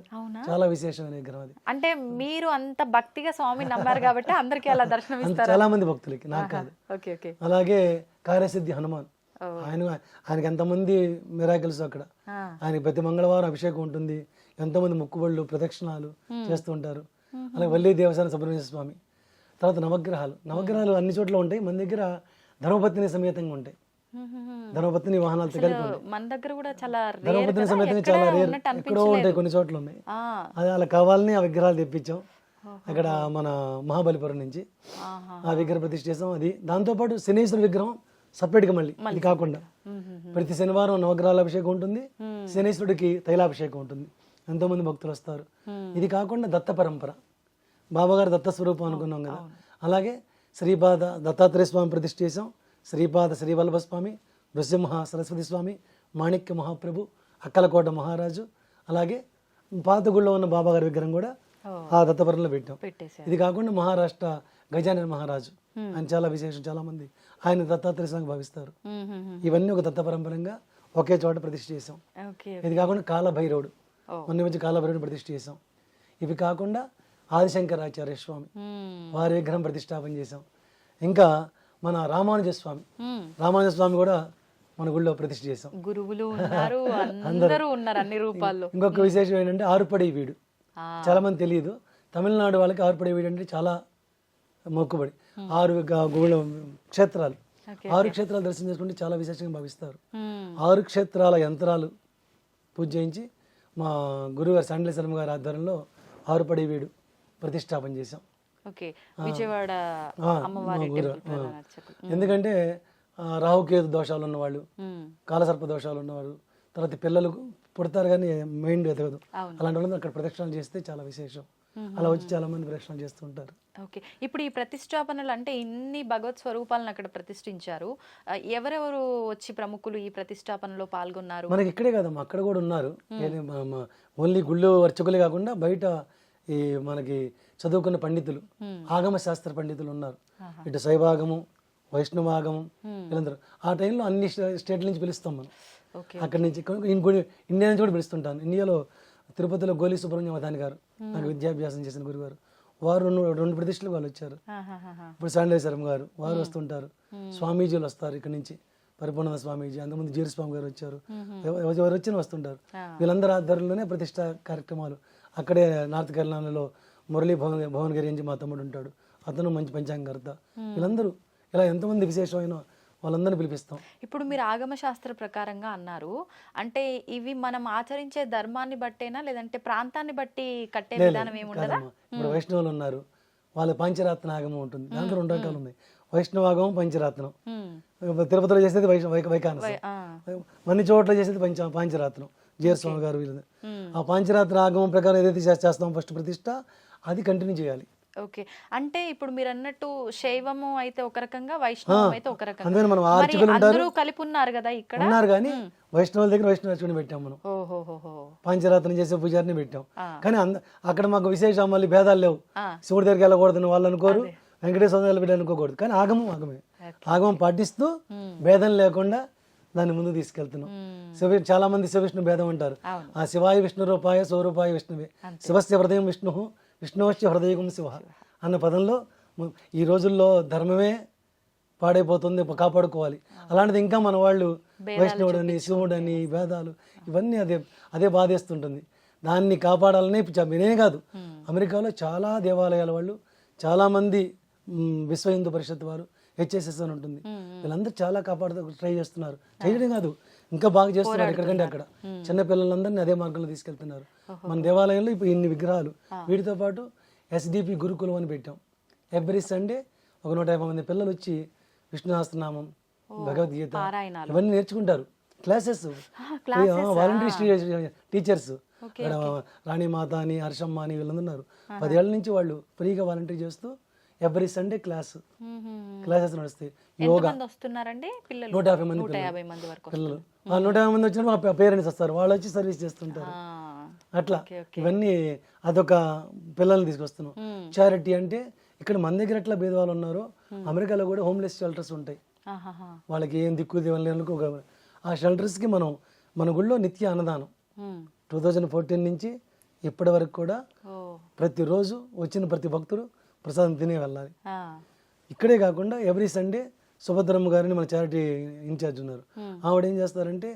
చాలా విశేషమైన విగ్రహం అది. అంటే మీరు అంత భక్తిగా స్వామి నమ్మారు కాబట్టి అందరికీ అలా దర్శనం ఇస్తారు. చాలా మంది భక్తులకి, నాకు కాదు. అలాగే కార్యసిద్ధి హనుమాన్, ఆయనకి ఎంతమంది మిరాకిల్స్ అక్కడ. ఆయనకి ప్రతి మంగళవారం అభిషేకం ఉంటుంది, ఎంతమంది మొక్కుబళ్ళు ప్రదక్షిణాలు చేస్తూ ఉంటారు. అలాగే వల్లి దేవస్థాన సుబ్రహ్మణ్య స్వామి. తర్వాత నవగ్రహాలు అన్ని చోట్ల ఉంటాయి. మన దగ్గర ధర్మపత్ని సమేతంగా ఉంటాయి, ధర్మపత్ని వాహనాలతో కలిపి మన దగ్గర కూడా చాలా ధర్మపత్ని సమేతంగా చాలా రేర్, ఎక్కడో ఉంటాయి, కొన్ని చోట్ల ఉన్నాయి. అది అలా కావాలని ఆ విగ్రహాలు తెప్పించాం అక్కడ మన మహాబలిపురం నుంచి. ఆ విగ్రహ ప్రతిష్ఠ చేసాం. అది దాంతోపాటు శనీశ్వర విగ్రహం సపరేట్గా మళ్ళీ, ఇది కాకుండా ప్రతి శనివారం నవగ్రహాల అభిషేకం ఉంటుంది, శనీశ్వరుడికి తైలాభిషేకం ఉంటుంది, ఎంతోమంది భక్తులు వస్తారు. ఇది కాకుండా దత్త పరంపర, బాబాగారు దత్త స్వరూపం అనుకున్నాం కదా, అలాగే శ్రీపాద దత్తాత్రేయ స్వామి ప్రతిష్ఠ చేసాం. శ్రీపాద శ్రీవల్లభ స్వామి, నృసింహ సరస్వతి స్వామి, మాణిక్య మహాప్రభు, అక్కలకోట మహారాజు, అలాగే పాత గుళ్ళో ఉన్న బాబాగారి విగ్రహం కూడా ఆ దత్తపురంలో పెట్టాం. ఇది కాకుండా మహారాష్ట్ర గజానన మహారాజు, ఆయన చాలా విశేషం, చాలా మంది ఆయన దత్తాత్రేయ స్వామి భావిస్తారు. ఇవన్నీ ఒక దత్త పరంపరంగా ఒకే చోట ప్రతిష్ఠ చేసాం. ఇది కాకుండా కాలభైరవుడు, మొన్న మధ్య కాలభైరవుడు ప్రతిష్ఠ చేసాం. ఇవి కాకుండా ఆదిశంకరాచార్య స్వామి వారి విగ్రహం ప్రతిష్టాపన చేసాం. ఇంకా మన రామానుజ స్వామి కూడా మన గుళ్ళో ప్రతిష్ఠ చేసాం. గురువులు ఉన్నారు, అందరూ ఉన్నారు అన్ని రూపాల్లో. ఇంకొక విశేషం ఏంటంటే ఆరుపడి వీడు, చాలా మంది తెలియదు. తమిళనాడు వాళ్ళకి ఆరుపడి వీడు అంటే చాలా మొక్కుబడి. 6 క్షేత్రాలు, 6 క్షేత్రాలు దర్శనం చేసుకుంటే చాలా విశేషంగా భావిస్తారు. 6 క్షేత్రాల యంత్రాలు పూజ చేయించి మా గురుగారు సండలే శర్మ గారి ఆధ్వర్యంలో ఆరుపడి వీడు ప్రతిష్టాపన చేసాం. విజయవాడ అమ్మవారి టెంపుల్. ఎందుకంటే రాహుకేతు దోషాలు ఉన్నవాళ్ళు, కాలసర్ప దోషాలు ఉన్నవాళ్ళు, తర్వాత పిల్లలు పుడతారు కానీ మైండ్ ఎదగదు, అలాంటి వాళ్ళు అక్కడ ప్రదక్షిణలు చేస్తే చాలా విశేషం. అలా వచ్చి చాలా మంది ప్రదక్షిణలు చేస్తూ ఉంటారు. ఇప్పుడు ఈ ప్రతిష్టాపనలు అంటే ఇన్ని భగవత్ స్వరూపాలను అక్కడ ప్రతిష్ఠించారు. ఎవరెవరు వచ్చి ప్రముఖులు ఈ ప్రతిష్టాపనలో పాల్గొన్నారు? మనకి ఇక్కడే కదమ్మా, అక్కడ కూడా ఉన్నారు. ఓన్లీ గుళ్ళు అర్చకులే కాకుండా బయట ఈ మనకి చదువుకున్న పండితులు, ఆగమ శాస్త్ర పండితులు ఉన్నారు. ఇటు శైవాగము, వైష్ణవాగమం, వీళ్ళందరూ. ఆ టైంలో అన్ని స్టేట్ల నుంచి పిలుస్తాం మనం. అక్కడి నుంచి ఇండియా నుంచి కూడా పిలుస్తుంటాను. ఇండియాలో తిరుపతిలో గోలి సుబ్రహ్మణ్యం వదాని గారు, నాకు విద్యాభ్యాసం చేసిన గురుగారు, వారు 2 ప్రతిష్టలు వాళ్ళు వచ్చారు. ఇప్పుడు సండలే శర్మ గారు వారు వస్తుంటారు. స్వామీజీలు వస్తారు ఇక్కడ నుంచి, పరిపూర్ణ స్వామీజీ, అంతకుముందు జీరు స్వామి గారు వచ్చారు. ఎవరు వచ్చినా వస్తుంటారు. వీళ్ళందరూ ఆధ్వర్యంలోనే ప్రతిష్ట కార్యక్రమాలు. అక్కడే నార్త్ కేరళలో మురళీ భువనగిరి నుంచి మా తమ్ముడు ఉంటాడు, అతను మంచి పంచాంగకర్త. వీళ్ళందరూ ఇలా ఎంతమంది విశేషమైన వాళ్ళందరినీ పిలిపిస్తాం. ఇప్పుడు మీరు ఆగమ శాస్త్ర ప్రకారంగా అన్నారు, అంటే ఇవి మనం ఆచరించే ధర్మాన్ని బట్టేనా లేదంటే ప్రాంతాన్ని బట్టి కట్టే విధానం ఏముండదా? ఇప్పుడు వైష్ణవులు ఉన్నారు, వాళ్ళ పంచరత్న ఆగమం ఉంటుంది, దాంట్లో 2 రకాలు ఉన్నాయి. వైష్ణవాగమం, పంచరత్నం. తిరుపతిలో చేసేది వైకానసం, అన్ని చోట్ల చేసేది పంచరత్నం, జీరస్వామి గారు వీళ్ళు. ఆ పంచరాత్ర ఆగమం ప్రకారం ఏదైతే చేస్తాం ఫస్ట్ ప్రతిష్ట, అది కంటిన్యూ చేయాలి. అంటే ఇప్పుడు మీరు అన్నట్టు శైవము అయితే ఒక రకంగా, వైష్ణవం అయితే ఒక రకంగా, అందరూ కలిపి ఉన్నారు కదా ఇక్కడ ఉన్నారు. కానీ వైష్ణవుల దగ్గర వైష్ణవ అర్చకుని పెట్టాం మనం, పంచరాత్రం చేసే పూజారిని పెట్టాం. కానీ అక్కడ మాకు విశేష మళ్ళీ భేదాలు లేవు. శివుడి దగ్గరికి వెళ్ళకూడదని వాళ్ళు అనుకోరు, వెంకటేశ్వర వెళ్ళబెట్టి అనుకోకూడదు. కానీ ఆగమే ఆగమం పాటిస్తూ భేదం లేకుండా దాన్ని ముందుకు తీసుకెళ్తున్నాం. చాలా మంది శివ విష్ణు భేదం అంటారు. ఆ శివాయ విష్ణు రూపాయ స్వరూపాయ విష్ణువే, శివస్య హృదయం విష్ణు, విష్ణువశ్చ హృదయం శివ అన్న పదంలో ఈ రోజుల్లో ధర్మమే పాడైపోతుంది, కాపాడుకోవాలి. అలాంటిది ఇంకా మన వాళ్ళు వైష్ణవుడని శివుడని భేదాలు ఇవన్నీ అదే బాధేస్తుంటుంది. దాన్ని కాపాడాలని నేనే కాదు, అమెరికాలో చాలా దేవాలయాల వాళ్ళు, చాలామంది విశ్వ హిందూ పరిషత్ వారు, హెచ్ఎస్ఎస్ అని ఉంటుంది, వీళ్ళందరూ చాలా ట్రై చేస్తున్నారు. చేయడం కాదు, ఇంకా బాగా చేస్తున్నారు. ఎక్కడికంటే అక్కడ చిన్న పిల్లలందరినీ అదే మార్గంలో తీసుకెళ్తున్నారు. మన దేవాలయంలో ఇప్పుడు ఇన్ని విగ్రహాలు, వీటితో పాటు ఎస్డిపి గురుకులం అని పెట్టాం. ఎవ్రీ సండే ఒక 150 మంది పిల్లలు వచ్చి విష్ణు సహస్రనామం, భగవద్గీత ఇవన్నీ నేర్చుకుంటారు. క్లాసెస్, వాలంటీర్ టీచర్స్, రాణిమాత అని హర్షమ్మ అని వీళ్ళందరూ ఉన్నారు. 10 ఏళ్ల నుంచి వాళ్ళు ఫ్రీగా వాలంటీర్ చేస్తూ ఎవ్రీ సండే క్లాసెస్ నడుస్తాయి. యోగా 150 మంది పిల్లలు, 150 మంది వచ్చినప్పుడు మా పేరెంట్స్ వస్తారు, వాళ్ళు వచ్చి సర్వీస్ చేస్తుంటారు. అట్లా ఇవన్నీ అదొక పిల్లల్ని తీసుకొస్తున్నాం. చారిటీ అంటే ఇక్కడ మన దగ్గర ఎట్లా భేదవాళ్ళు ఉన్నారో అమెరికాలో కూడా హోమ్లెస్ షెల్టర్స్ ఉంటాయి. వాళ్ళకి ఏం దిక్కు దివ్వలేనుకో ఆ షెల్టర్స్కి మన గుళ్ళో నిత్య అన్నదానం 2014 నుంచి ఇప్పటి వరకు కూడా ప్రతిరోజు వచ్చిన ప్రతి భక్తుడు ప్రసాదం తినే వెళ్ళాలి. ఇక్కడే కాకుండా ఎవ్రీ సండే సుభద్రమ్మ గారిని మన చారిటీ ఇన్ఛార్జ్ ఉన్నారు, ఆవిడ ఏం చేస్తారంటే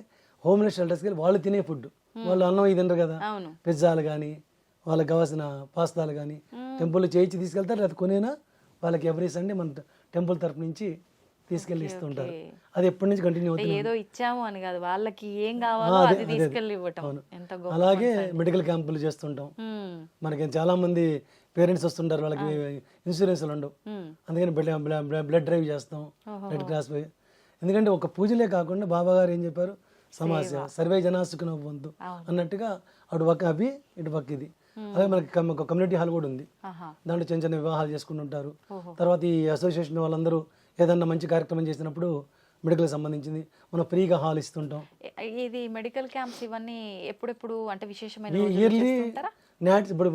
హోమ్లెస్ షెల్టర్స్కి వెళ్ళి వాళ్ళు తినే ఫుడ్, వాళ్ళు అన్నం ఇది తినరు కదా, పిజ్జాలు కానీ వాళ్ళకి కావాల్సిన పాస్తాలు కానీ టెంపుల్లో చేయించి తీసుకెళ్తారు, లేదా కొనేనా వాళ్ళకి ఎవ్రీ సండే మన టెంపుల్ తరఫు నుంచి తీసుకెళ్లి ఇస్తుంటారు. అది ఎప్పటి నుంచి కంటిన్యూ అవుతుంది. ఏదో ఇచ్చాము అని కాదు, వాళ్ళకి ఏం కావాలో అది తీసుకెళ్లి ఇవ్వటం. అలాగే మెడికల్ క్యాంపులు చేస్తుంటాం. మనకి చాలా మంది పేరెంట్స్ వస్తుంటారు, వాళ్ళకి ఇన్సూరెన్స్లు ఉండవు, అందుకని బ్లడ్ డ్రైవ్ చేస్తాం, రెడ్ క్రాస్ పోయి. ఎందుకంటే ఒక పూజలే కాకుండా బాబా గారు ఏం చెప్పారు, సమాజ సర్వే జనాసుకున్న వంతు అన్నట్టుగా అటు పక్క అవి ఇటు పక్క ఇది. అలాగే మనకి కమ్యూనిటీ హాల్ కూడా ఉంది, దాంట్లో చిన్న చిన్న వివాహాలు చేసుకుంటుంటారు. తర్వాత ఈ అసోసియేషన్ వాళ్ళందరూ ఏదన్నా మంచి కార్యక్రమం చేసినప్పుడు మెడికల్ సంబంధించింది మనం ఫ్రీగా హాల్ ఇస్తుంటాం. ఇది మెడికల్ క్యాంప్స్ ఇవన్నీ ఎప్పుడెప్పుడు అంటే విశేషమైన ఇయర్లీ నాట్స్, ఇప్పుడు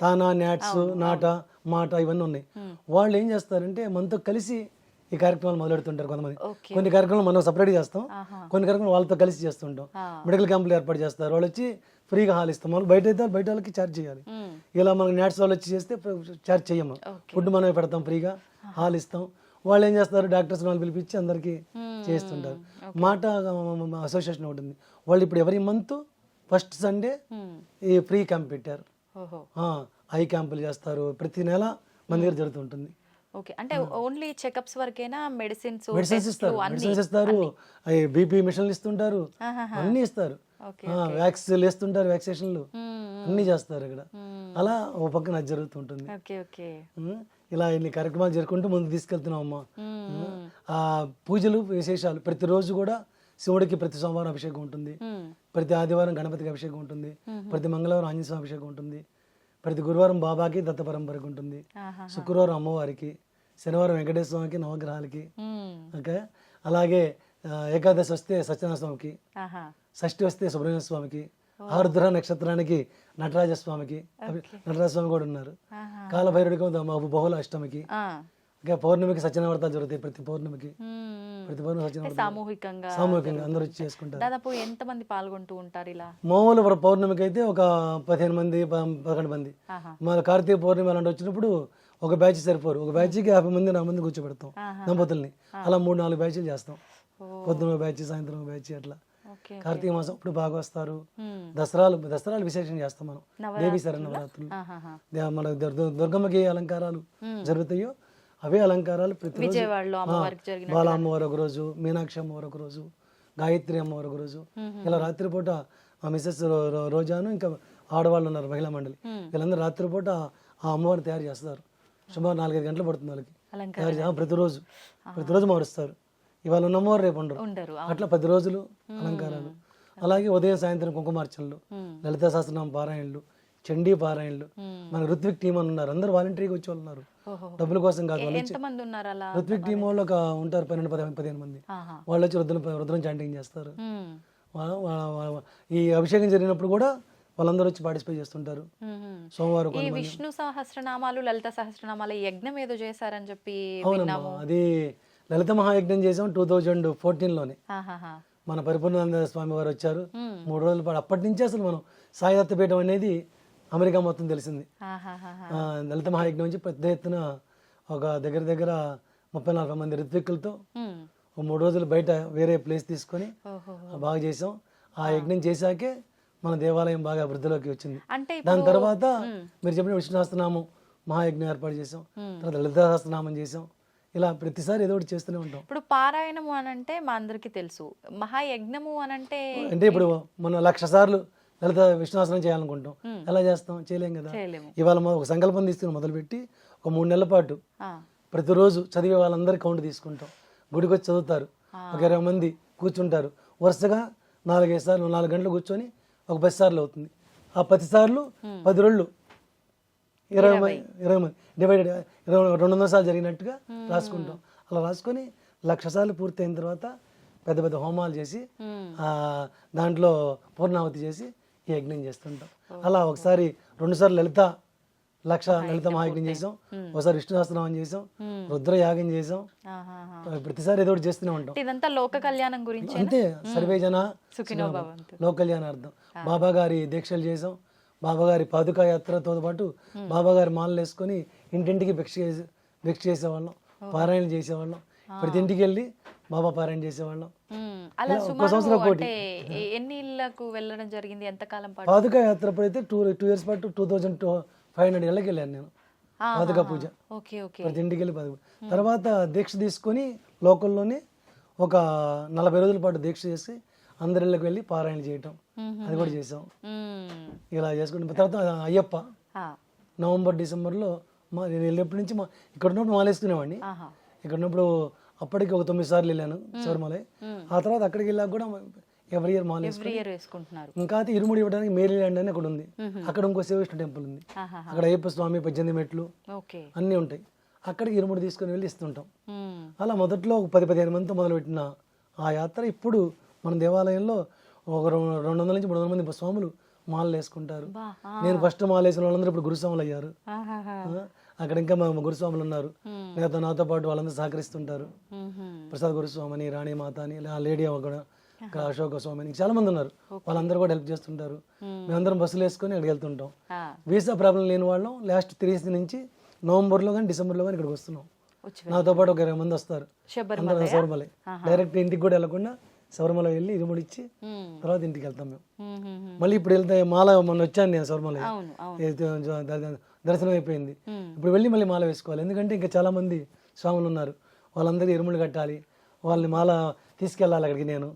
తానా నాట్స్ నాట మాట ఇవన్నీ ఉన్నాయి. వాళ్ళు ఏం చేస్తారంటే మనతో కలిసి ఈ కార్యక్రమాలు మొదలెడుతుంటారు. కొంతమంది కొన్ని కార్యక్రమాలు మనం సపరేట్ చేస్తాం, కొన్ని కార్యక్రమాలు వాళ్ళతో కలిసి చేస్తుంటాం. మెడికల్ క్యాంపులు ఏర్పాటు చేస్తారు, వాళ్ళు వచ్చి ఫ్రీగా హాల్ ఇస్తాం. మనం బయట అయితే బయట వాళ్ళకి ఛార్జ్ చేయాలి. ఇలా మనకి నాట్స్ వాళ్ళు వచ్చి చేస్తే ఛార్జ్ చేయము, ఫుడ్ మనమే పెడతాం, ఫ్రీగా హాల్ ఇస్తాం. వాళ్ళు ఏం చేస్తారు, డాక్టర్స్ వాళ్ళు పిలిపించి అందరికీ చేస్తుంటారు. మాట అసోసియేషన్ ఒకటి ఉంది, వాళ్ళు ఇప్పుడు ఎవరి మంత్ ఫస్ట్ సండే ఈ ఫ్రీ క్యాంప్ పెట్టారు. ఐ క్యాంపులు చేస్తారు, ప్రతి నెల మన దగ్గర జరుగుతుంటుంది. ఓకే, అంటే ఓన్లీ చెకప్స్ వరకేనా? మెడిసిన్స్ ఇస్తారు, బీపీ మిషన్లు ఇస్తుంటారు, అన్ని ఇస్తారు, వ్యాక్సిన్లు వేస్తుంటారు, వ్యాక్సినేషన్లు అన్ని చేస్తారు ఇక్కడ. అలా ఓ పక్కన అది జరుగుతుంటుంది. ఇలా ఇన్ని కార్యక్రమాలు జరుపుకుంటూ ముందు తీసుకెళ్తున్నాం అమ్మా. ఆ పూజలు విశేషాలు ప్రతిరోజు కూడా శివుడికి ప్రతి సోమవారం అభిషేకం ఉంటుంది, ప్రతి ఆదివారం గణపతికి అభిషేకం ఉంటుంది, ప్రతి మంగళవారం ఆంజనేయ స్వామి అభిషేకం ఉంటుంది, ప్రతి గురువారం బాబాకి దత్త పరంపరకి ఉంటుంది, శుక్రవారం అమ్మవారికి, శనివారం వెంకటేశ్వర స్వామికి, నవగ్రహాలకి. ఓకే, అలాగే ఏకాదశి వస్తే సత్యనారాయణ స్వామికి, షష్ఠి వస్తే సుబ్రహ్మణ్య స్వామికి, ఆరుద్ర నక్షత్రానికి నటరాజ స్వామికి, నటరాజ స్వామి కూడా ఉన్నారు, కాలభైరుడికి బహుళ అష్టమికి, పౌర్ణమికి సత్యనారాయణ జరుగుతాయి. ప్రతి పౌర్ణమికి సత్యనారాయణ సామూహికంగా అందరూ వచ్చి చేసుకుంటారు. దాదాపు ఎంత మంది పాల్గొంటూ ఉంటారు ఇలా? మామూలు పౌర్ణమికి అయితే ఒక 15 మంది 11 మంది. మన కార్తీక పౌర్ణమి అలాంటి వచ్చినప్పుడు ఒక బ్యాచ్ సరిపోరు, ఒక బ్యాచ్కి 50 మంది 40 మంది కూర్చోబెడతాం దంపతుల్ని. అలా 3-4 బ్యాచ్లు చేస్తాం, పొద్దున బ్యాచ్ సాయంత్రం బ్యాచ్ అట్లా. కార్తీక మాసం అప్పుడు బాగా వస్తారు. దసరాలు విశేషం చేస్తాం మనం, దేవీ శరన్నవరాత్రులు, మన దుర్గమ్మకి అలంకారాలు జరుగుతాయో అవే అలంకారాలు ప్రతిరోజు. బాల అమ్మవారు ఒక రోజు, మీనాక్షి అమ్మవారు ఒక రోజు, గాయత్రి అమ్మవారు ఒక రోజు. ఇలా రాత్రిపూట మా మిస్సెస్ రోజాను ఇంకా ఆడవాళ్ళు ఉన్నారు మహిళా మండలి, వీళ్ళందరూ రాత్రిపూట ఆ అమ్మవారిని తయారు చేస్తారు. సుమారు 4-5 గంటలు పడుతుంది వాళ్ళకి తయారు చేయాలి. ప్రతిరోజు మారుస్తారు. ఇవాళ ఉన్న అమ్మవారు రేపు ఉండరు. అట్లా 10 రోజులు అలంకారాలు. అలాగే ఉదయం సాయంత్రం కుంకుమార్చనలు, లలితా సహస్రనామ పారాయణలు, చండీ పారాయణలు. మన ఋత్విక్ టీం అని ఉన్నారు, అందరూ వాలంటరీగా వచ్చే వాళ్ళు ఉన్నారు, డబ్బుల కోసం కాదు. ఋత్విక్ టీం వాళ్ళు ఉంటారు 12-15 మంది. వాళ్ళు వచ్చి రుద్రం చాంటింగ్ చేస్తారు. ఈ అభిషేకం జరిగినప్పుడు కూడా వాళ్ళందరూ వచ్చి పార్టిసిపేట్ చేస్తుంటారు. సోమవారం ఈ విష్ణు సహస్రనామాలు, లలిత సహస్రనామాలు యజ్ఞం ఏదో చేశారని చెప్పి అవునమ్మా, అది లలిత మహాయజ్ఞం చేసాం 2014లోనే. ఆహాహా. మన పరిపూర్ణానంద స్వామి వారు వచ్చారు. మ్మ్. 3 రోజుల పాటు అప్పటి నుంచే అసలు మనం సాయి దత్తపీఠం అనేది అమెరికా మొత్తం తెలిసింది. ఆహాహాహా. లలిత మహాయజ్ఞం నుంచి పెద్ద ఎత్తున ఒక దగ్గర దగ్గర 34 మంది ఋత్విక్కులతో మ్మ్. ఒక 3 రోజులు బయట వేరే ప్లేస్ తీసుకొని ఓహో. బాగా చేసాం. ఆ యజ్ఞం చేశాకే మన దేవాలయం బాగా అభివృద్ధిలోకి వచ్చింది. అంటే దాని తర్వాత మీరు చెప్పిన విష్ణు సహస్రనామం మహాయజ్ఞం ఏర్పాటు చేసాం. తర్వాత లలిత సహస్రనామం చేసాం. ఇలా ప్రతిసారి ఏదో ఒకటి చేస్తూనే ఉంటాం. ఇప్పుడు పారాయణము అని అంటే మా అందరికీ తెలుసు, మహాయజ్ఞము అని అంటే అంటే ఇప్పుడు మనం 1,00,000 సార్లు లలిత విష్ణుసహస్రనామం చేయాలనుకుంటాం. ఎలా చేస్తాం? చేయలేం కదా. చేయలేము. ఇవాళ మనం ఒక సంకల్పం తీసుకుని మొదలుపెట్టి ఒక 3 నెలల పాటు ఆ. ప్రతిరోజు చదివే వాళ్ళందరి కౌంట్ తీసుకుంటాం. గుడికి వచ్చి చదువుతారు, ఒక 20 మంది కూర్చుంటారు. వరుసగా 4-5 సార్లు 4 గంటలు కూర్చొని ఒక 10 సార్లు అవుతుంది. ఆ 10 సార్లు 10 రోజులు 20 మంది డివైడెడ్ 200 సార్లు జరిగినట్టుగా రాసుకుంటాం. అలా రాసుకొని 1,00,000 సార్లు పూర్తయిన తర్వాత పెద్ద పెద్ద హోమాలు చేసి దాంట్లో పూర్ణావతి చేసి ఈ యజ్ఞం చేస్తుంటాం. అలా ఒకసారి 2 సార్లు లలిత మహాయజ్ఞం చేసాం, ఒకసారి విష్ణు సహస్రనామం చేసాం, రుద్ర యాగం చేసాం. ఆహాహా. ప్రతిసారి ఏదో ఒకటి చేస్తూనే ఉంటాం. ఇదంతా లోక కళ్యాణం గురించి అంతే, సర్వే జన సుఖినో భవంతు. లోక కళ్యాణార్థం. బాబా గారి దీక్షలు చేసాం. బాబా గారి పాదుకా యాత్రతో పాటు బాబా గారి మాలలు వేసుకొని ఇంటింటికి భిక్ష చేసేవాళ్ళం, పారాయణ చేసేవాళ్ళం. ప్రతి ఇంటికి వెళ్ళి బాబా పారాయణ చేసేవాళ్ళం. అలా ఒక్క సుమారు సంవత్సరం అంటే ఎన్ని ఇళ్ళకు వెళ్ళడం జరిగింది, ఎంత కాలం పాటు? పాదుకా యాత్ర అయితే 2 years పాటు 2,500 ఇళ్ళకి వెళ్ళాను నేను. పాదుకా పూజ ఓకే ఓకే. ప్రతి ఇంటికి వెళ్ళి తర్వాత దీక్ష తీసుకొని లోకల్లోనే ఒక 40 రోజుల పాటు దీక్ష చేసి అందరి ఇళ్ళకి వెళ్ళి పారాయణ చేయటం, అది కూడా చేసాం. ఇలా చేసుకుంటాం. తర్వాత అయ్యప్ప నవంబర్ డిసెంబర్లో నేను వెళ్ళినప్పటి నుంచి ఇక్కడ ఉన్నప్పుడు మాలేసుకునేవాడిని. ఇక్కడ ఉన్నప్పుడు అప్పటికి ఒక 9 సార్లు వెళ్ళాను శబరిమల. ఆ తర్వాత అక్కడికి వెళ్ళాక కూడా ఎవ్రీ ఇయర్ వేసుకుంటున్నారు. ఇంకా అయితే ఇరుముడి ఇవ్వడానికి మేరీల్యాండ్ అని అక్కడ ఉంది. అక్కడ ఇంకో శివవిష్ణు టెంపుల్ ఉంది. అక్కడ అయ్యప్ప స్వామి 18 మెట్లు అన్నీ ఉంటాయి. అక్కడికి ఇరుముడి తీసుకుని వెళ్ళి ఇస్తుంటాం. అలా మొదట్లో ఒక 10-15 మందితో మొదలుపెట్టిన ఆ యాత్ర ఇప్పుడు మన దేవాలయంలో ఒక 200 నుంచి 300 మంది స్వాములు మాలలు వేసుకుంటారు. నేను ఫస్ట్ మాల వేసిన వాళ్ళందరూ ఇప్పుడు గురుస్వాములు అయ్యారు. అక్కడ ఇంకా మా గురుస్వాములు ఉన్నారు. నాతో పాటు వాళ్ళందరూ సహకరిస్తుంటారు. ప్రసాద్ గురుస్వామి అని, రాణి మాత అని, లేడీ కూడా అశోక స్వామి అని చాలా మంది ఉన్నారు. వాళ్ళందరూ కూడా హెల్ప్ చేస్తుంటారు. మేమందరం బస్సులు వేసుకొని అక్కడికి వెళ్తుంటాం. వీసా ప్రాబ్లం లేని వాళ్ళం లాస్ట్ 3 నుంచి నవంబర్లో కానీ డిసెంబర్లో కానీ ఇక్కడికి వస్తున్నాం. నాతో పాటు ఒక 20 మంది వస్తారు. అందరూ శబరిమల డైరెక్ట్ ఇంటికి కూడా వెళ్ళకుండా శబరిమల వెళ్ళి ఇరుముడి ఇచ్చి తర్వాత ఇంటికి వెళ్తాం మేము. మళ్ళీ ఇప్పుడు వెళ్తే మాల మొన్న వచ్చాను నేను శబరిమల, దర్శనం అయిపోయింది. ఇప్పుడు వెళ్ళి మళ్ళీ మాల వేసుకోవాలి. ఎందుకంటే ఇంకా చాలా మంది స్వాములు ఉన్నారు. వాళ్ళందరూ ఇరుముడి కట్టాలి, వాళ్ళని మాల తీసుకెళ్ళాలి అక్కడికి. నేను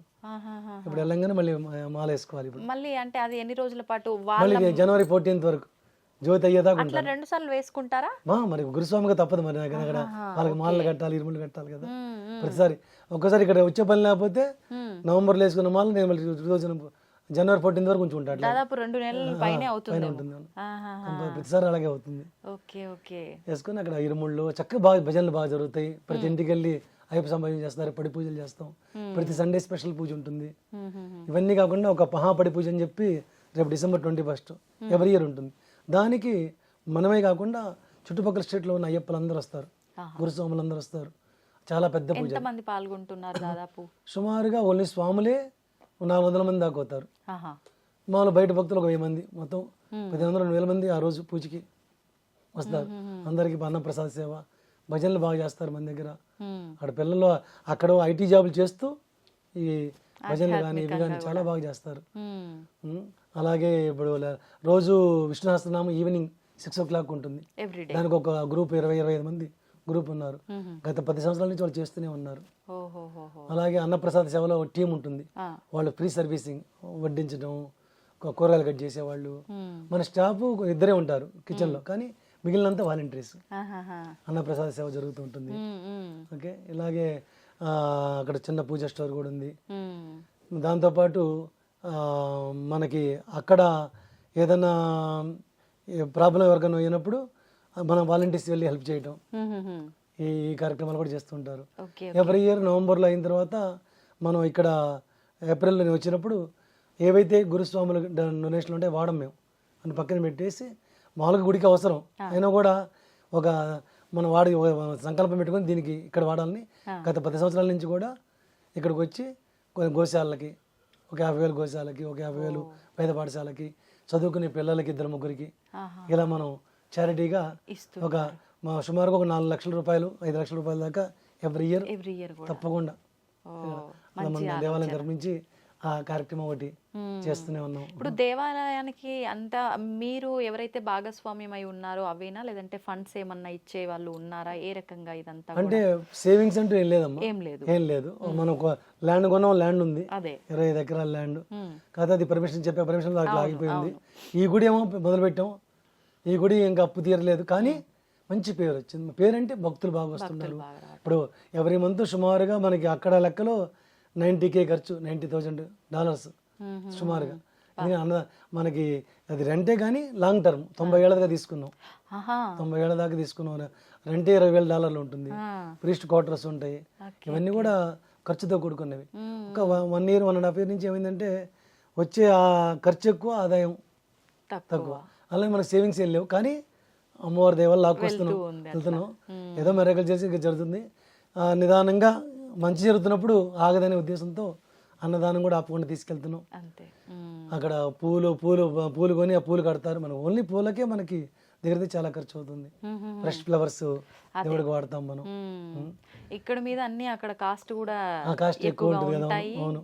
ఇప్పుడు వెళ్ళంగానే మళ్ళీ మాల వేసుకోవాలి. ఇప్పుడు మళ్ళీ అంటే అది ఎన్ని రోజుల పాటు? మళ్ళీ జనవరి 14th వరకు జ్యోతి అయ్యేదాకా ఉంటారు. 2 సార్లు వేసుకుంటారా? మరి గురుస్వామిగా తప్పదు. మరి అక్కడ వాళ్ళకి మాలలు కట్టాలి, ఇరుములు కట్టాలి కదా ప్రతిసారి. ఒక్కసారి ఇక్కడ వచ్చే పని లేకపోతే నవంబర్లో వేసుకున్న మాల నేను మళ్ళీ జనవరి 14th వరకు ఉంచుకుంటాను. దాదాపు 2 నెలల పైనే అవుతుంది. ప్రతిసారి అలాగే అవుతుంది. Okay okay. వేసుకుని అక్కడ ఇరుముళ్ళు చక్కగా బాగా భజనలు బాగా జరుగుతాయి. ప్రతి ఇంటికి వెళ్ళి అయ్యప్ప సంభాషణ చేస్తారు, పడి పూజలు చేస్తాం. ప్రతి సండే స్పెషల్ పూజ ఉంటుంది. ఇవన్నీ కాకుండా ఒక మహాపడి పూజ అని చెప్పి రేపు December 21st ఎవ్రీ ఇయర్ ఉంటుంది. దానికి మనమే కాకుండా చుట్టుపక్కల స్టేట్లో ఉన్న అయ్యప్పలు అందరూ వస్తారు, గురుస్వాములు అందరూ వస్తారు. చాలా పెద్ద పూజ. ఎంతమంది పాల్గొంటున్నారు దాదాపు? సుమారుగా ఓన్లీ స్వాములే 400 మంది దాకా అవుతారు. మామూలు బయట భక్తులు ఒక 1000 మంది, మొత్తం 1500-2000 మంది ఆ రోజు పూజకి వస్తారు. అందరికి అన్నప్రసాద సేవ, భజనలు బాగా చేస్తారు మన దగ్గర. అక్కడ పిల్లలు అక్కడ ఐటీ జాబులు చేస్తూ ఈ భజనలు కానీ ఇవి కానీ చాలా బాగా చేస్తారు. అలాగే ఇప్పుడు రోజు విష్ణు సహస్రనామం ఈవినింగ్ 6 o'clock ఉంటుంది. దానికి ఒక గ్రూప్ 20-25 మంది గ్రూప్ ఉన్నారు. గత 10 సంవత్సరాల నుంచి వాళ్ళు చేస్తూనే ఉన్నారు. అలాగే అన్నప్రసాద సేవలో ఒక టీం ఉంటుంది. వాళ్ళు ఫ్రీ సర్వీసింగ్, వడ్డించడం, కూరగాయలు కట్ చేసేవాళ్ళు. మన స్టాఫ్ 2 ఉంటారు కిచెన్లో, కానీ మిగిలినంతా వాలంటీర్స్. అన్నప్రసాద సేవ జరుగుతూ ఉంటుంది. ఓకే. ఇలాగే అక్కడ చిన్న పూజ స్టోర్ కూడా ఉంది. దాంతోపాటు మనకి అక్కడ ఏదైనా ప్రాబ్లం ఎవరికైనా అయినప్పుడు మన వాలంటీర్స్ వెళ్ళి హెల్ప్ చేయడం, ఈ కార్యక్రమాలు కూడా చేస్తుంటారు. ఎవ్రీ ఇయర్ నవంబర్లో అయిన తర్వాత మనం ఇక్కడ ఏప్రిల్లో వచ్చినప్పుడు ఏవైతే గురుస్వాములు డొనేషన్లు ఉంటాయో వాడం మేము అని పక్కన పెట్టేసి, మామూలుగా గుడికి అవసరం అయినా కూడా ఒక మన సంకల్పం పెట్టుకొని దీనికి ఇక్కడ వాడాలని గత 10 సంవత్సరాల నుంచి కూడా ఇక్కడికి వచ్చి కొన్ని గోశాలకి ఒక 50,000 గోశాలకి, ఒక 50,000 పేద పాఠశాలకి, చదువుకునే పిల్లలకి 2-3కి ఇలా మనం చారిటీగా ఒక సుమారుగా ఒక 4 లక్షల రూపాయలు 5 లక్షల రూపాయల దాకా ఎవ్రీ ఇయర్ తప్పకుండా మన దేవాలయం తరపు నుంచి ఆ కార్యక్రమం ఒకటి చేస్తూనే ఉన్నాం. ఇప్పుడు దేవాలయానికి అంతా మీరు ఎవరైతే భాగస్వామ్యం అయి ఉన్నారో అవేనా, లేదంటే ఫండ్స్ ఏమన్నా ఇచ్చే వాళ్ళు ఉన్నారా? ఏ రకంగా ఇదంతా? అంటే సేవింగ్స్ అంటూ ఏం లేదమ్మా, ఏం లేదు. మనం ఒక ల్యాండ్ కొన్నాం, ల్యాండ్ ఉంది, 25 ఎకరాల ల్యాండ్. కాకపోతే అది పర్మిషన్ దాకా ఆగిపోయింది. ఈ గుడి ఏమో మొదలు పెట్టాం, ఈ గుడి ఇంకా అప్పు తీరలేదు, కానీ మంచి పేరు వచ్చింది. పేరంటే భక్తులు బాగా వస్తున్నారు. ఇప్పుడు ఎవ్రీ మంత్ సుమారుగా మనకి అక్కడ లెక్కలో 90K ఖర్చు, $90,000 సుమారుగా. మనకి అది రెంటే కానీ లాంగ్ టర్మ్ 90 ఏళ్ళ దాకా తీసుకున్నాం. 90 ఏళ్ళ దాకా తీసుకున్నాం. రెంటే $20,000 ఉంటుంది. ప్రీస్ట్ క్వార్టర్స్ ఉంటాయి. ఇవన్నీ కూడా ఖర్చుతో కూడుకున్నవి. ఒక 1 year 1.5 year నుంచి ఏమైందంటే వచ్చే ఆ ఖర్చు ఎక్కువ, ఆదాయం తక్కువ. అలాగే మనకి సేవింగ్స్ ఏం లేవు, కానీ అమ్మవారి దేవాలు లాక్కొస్తున్నాం, వెళ్తున్నాం. ఏదో మెరకలు చేసి ఇంకా జరుగుతుంది. నిదానంగా మంచి జరుగుతున్నప్పుడు ఆగదనే ఉద్దేశంతో అన్నదానం కూడా ఆపకుండా తీసుకెళ్తున్నాం. అక్కడ పూలు కొని ఆ పూలు కడతారు. మనం ఓన్లీ పూలకే మనకి దగ్గర చాలా ఖర్చు అవుతుంది. ఫ్రెష్ ఫ్లవర్స్ దేవుడికి వాడతాం మనం. ఇక్కడ మీద అన్ని అక్కడ కాస్ట్ కూడా ఎక్కువ ఉంటుంది కదా. అవును,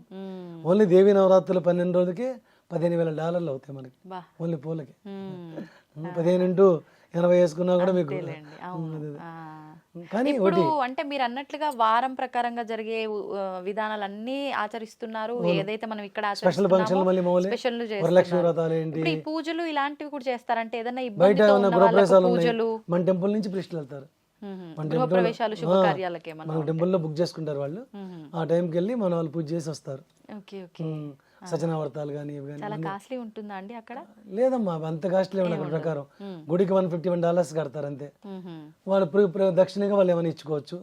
ఓన్లీ దేవీ నవరాత్రులు 12 రోజులకి $15,000 అవుతాయి మనకి, ఓన్లీ పూలకి. 15 × 80 వేసుకున్నా కూడా మీకు. కానీ ఇప్పుడు అంటే మీరు అన్నట్లుగా వారం ప్రకారంగా జరిగే విధానాలన్నీ ఆచరిస్తున్నారు. ఏదైతే మనం ఇక్కడ స్పెషల్ వరలక్ష్మి వ్రతాలు ఏంటి, ఈ పూజలు ఇలాంటివి కూడా చేస్తారంటే ఏదైనా బయట పూజలు మన టెంపుల్ నుంచి ప్రిస్టులు వెళ్తారు. ప్రవేశాలు శుభకార్యాలకే మన టెంపుల్లో బుక్ చేసుకుంటారు వాళ్ళు. ఆ టైంకి వెళ్ళి మన వాళ్ళు పూజ చేసి వస్తారు. సచనావర్తాలు కానీ చాలా కాస్ట్లీ ఉంటుందా అండి అక్కడ? లేదమ్మా, అంత కాస్ట్లీ ఉండదు. అక్కడ ప్రకారం గుడికి $151 కడతారు అంతే. వాళ్ళు దక్షిణగా వాళ్ళు ఏమైనా ఇచ్చుకోవచ్చు,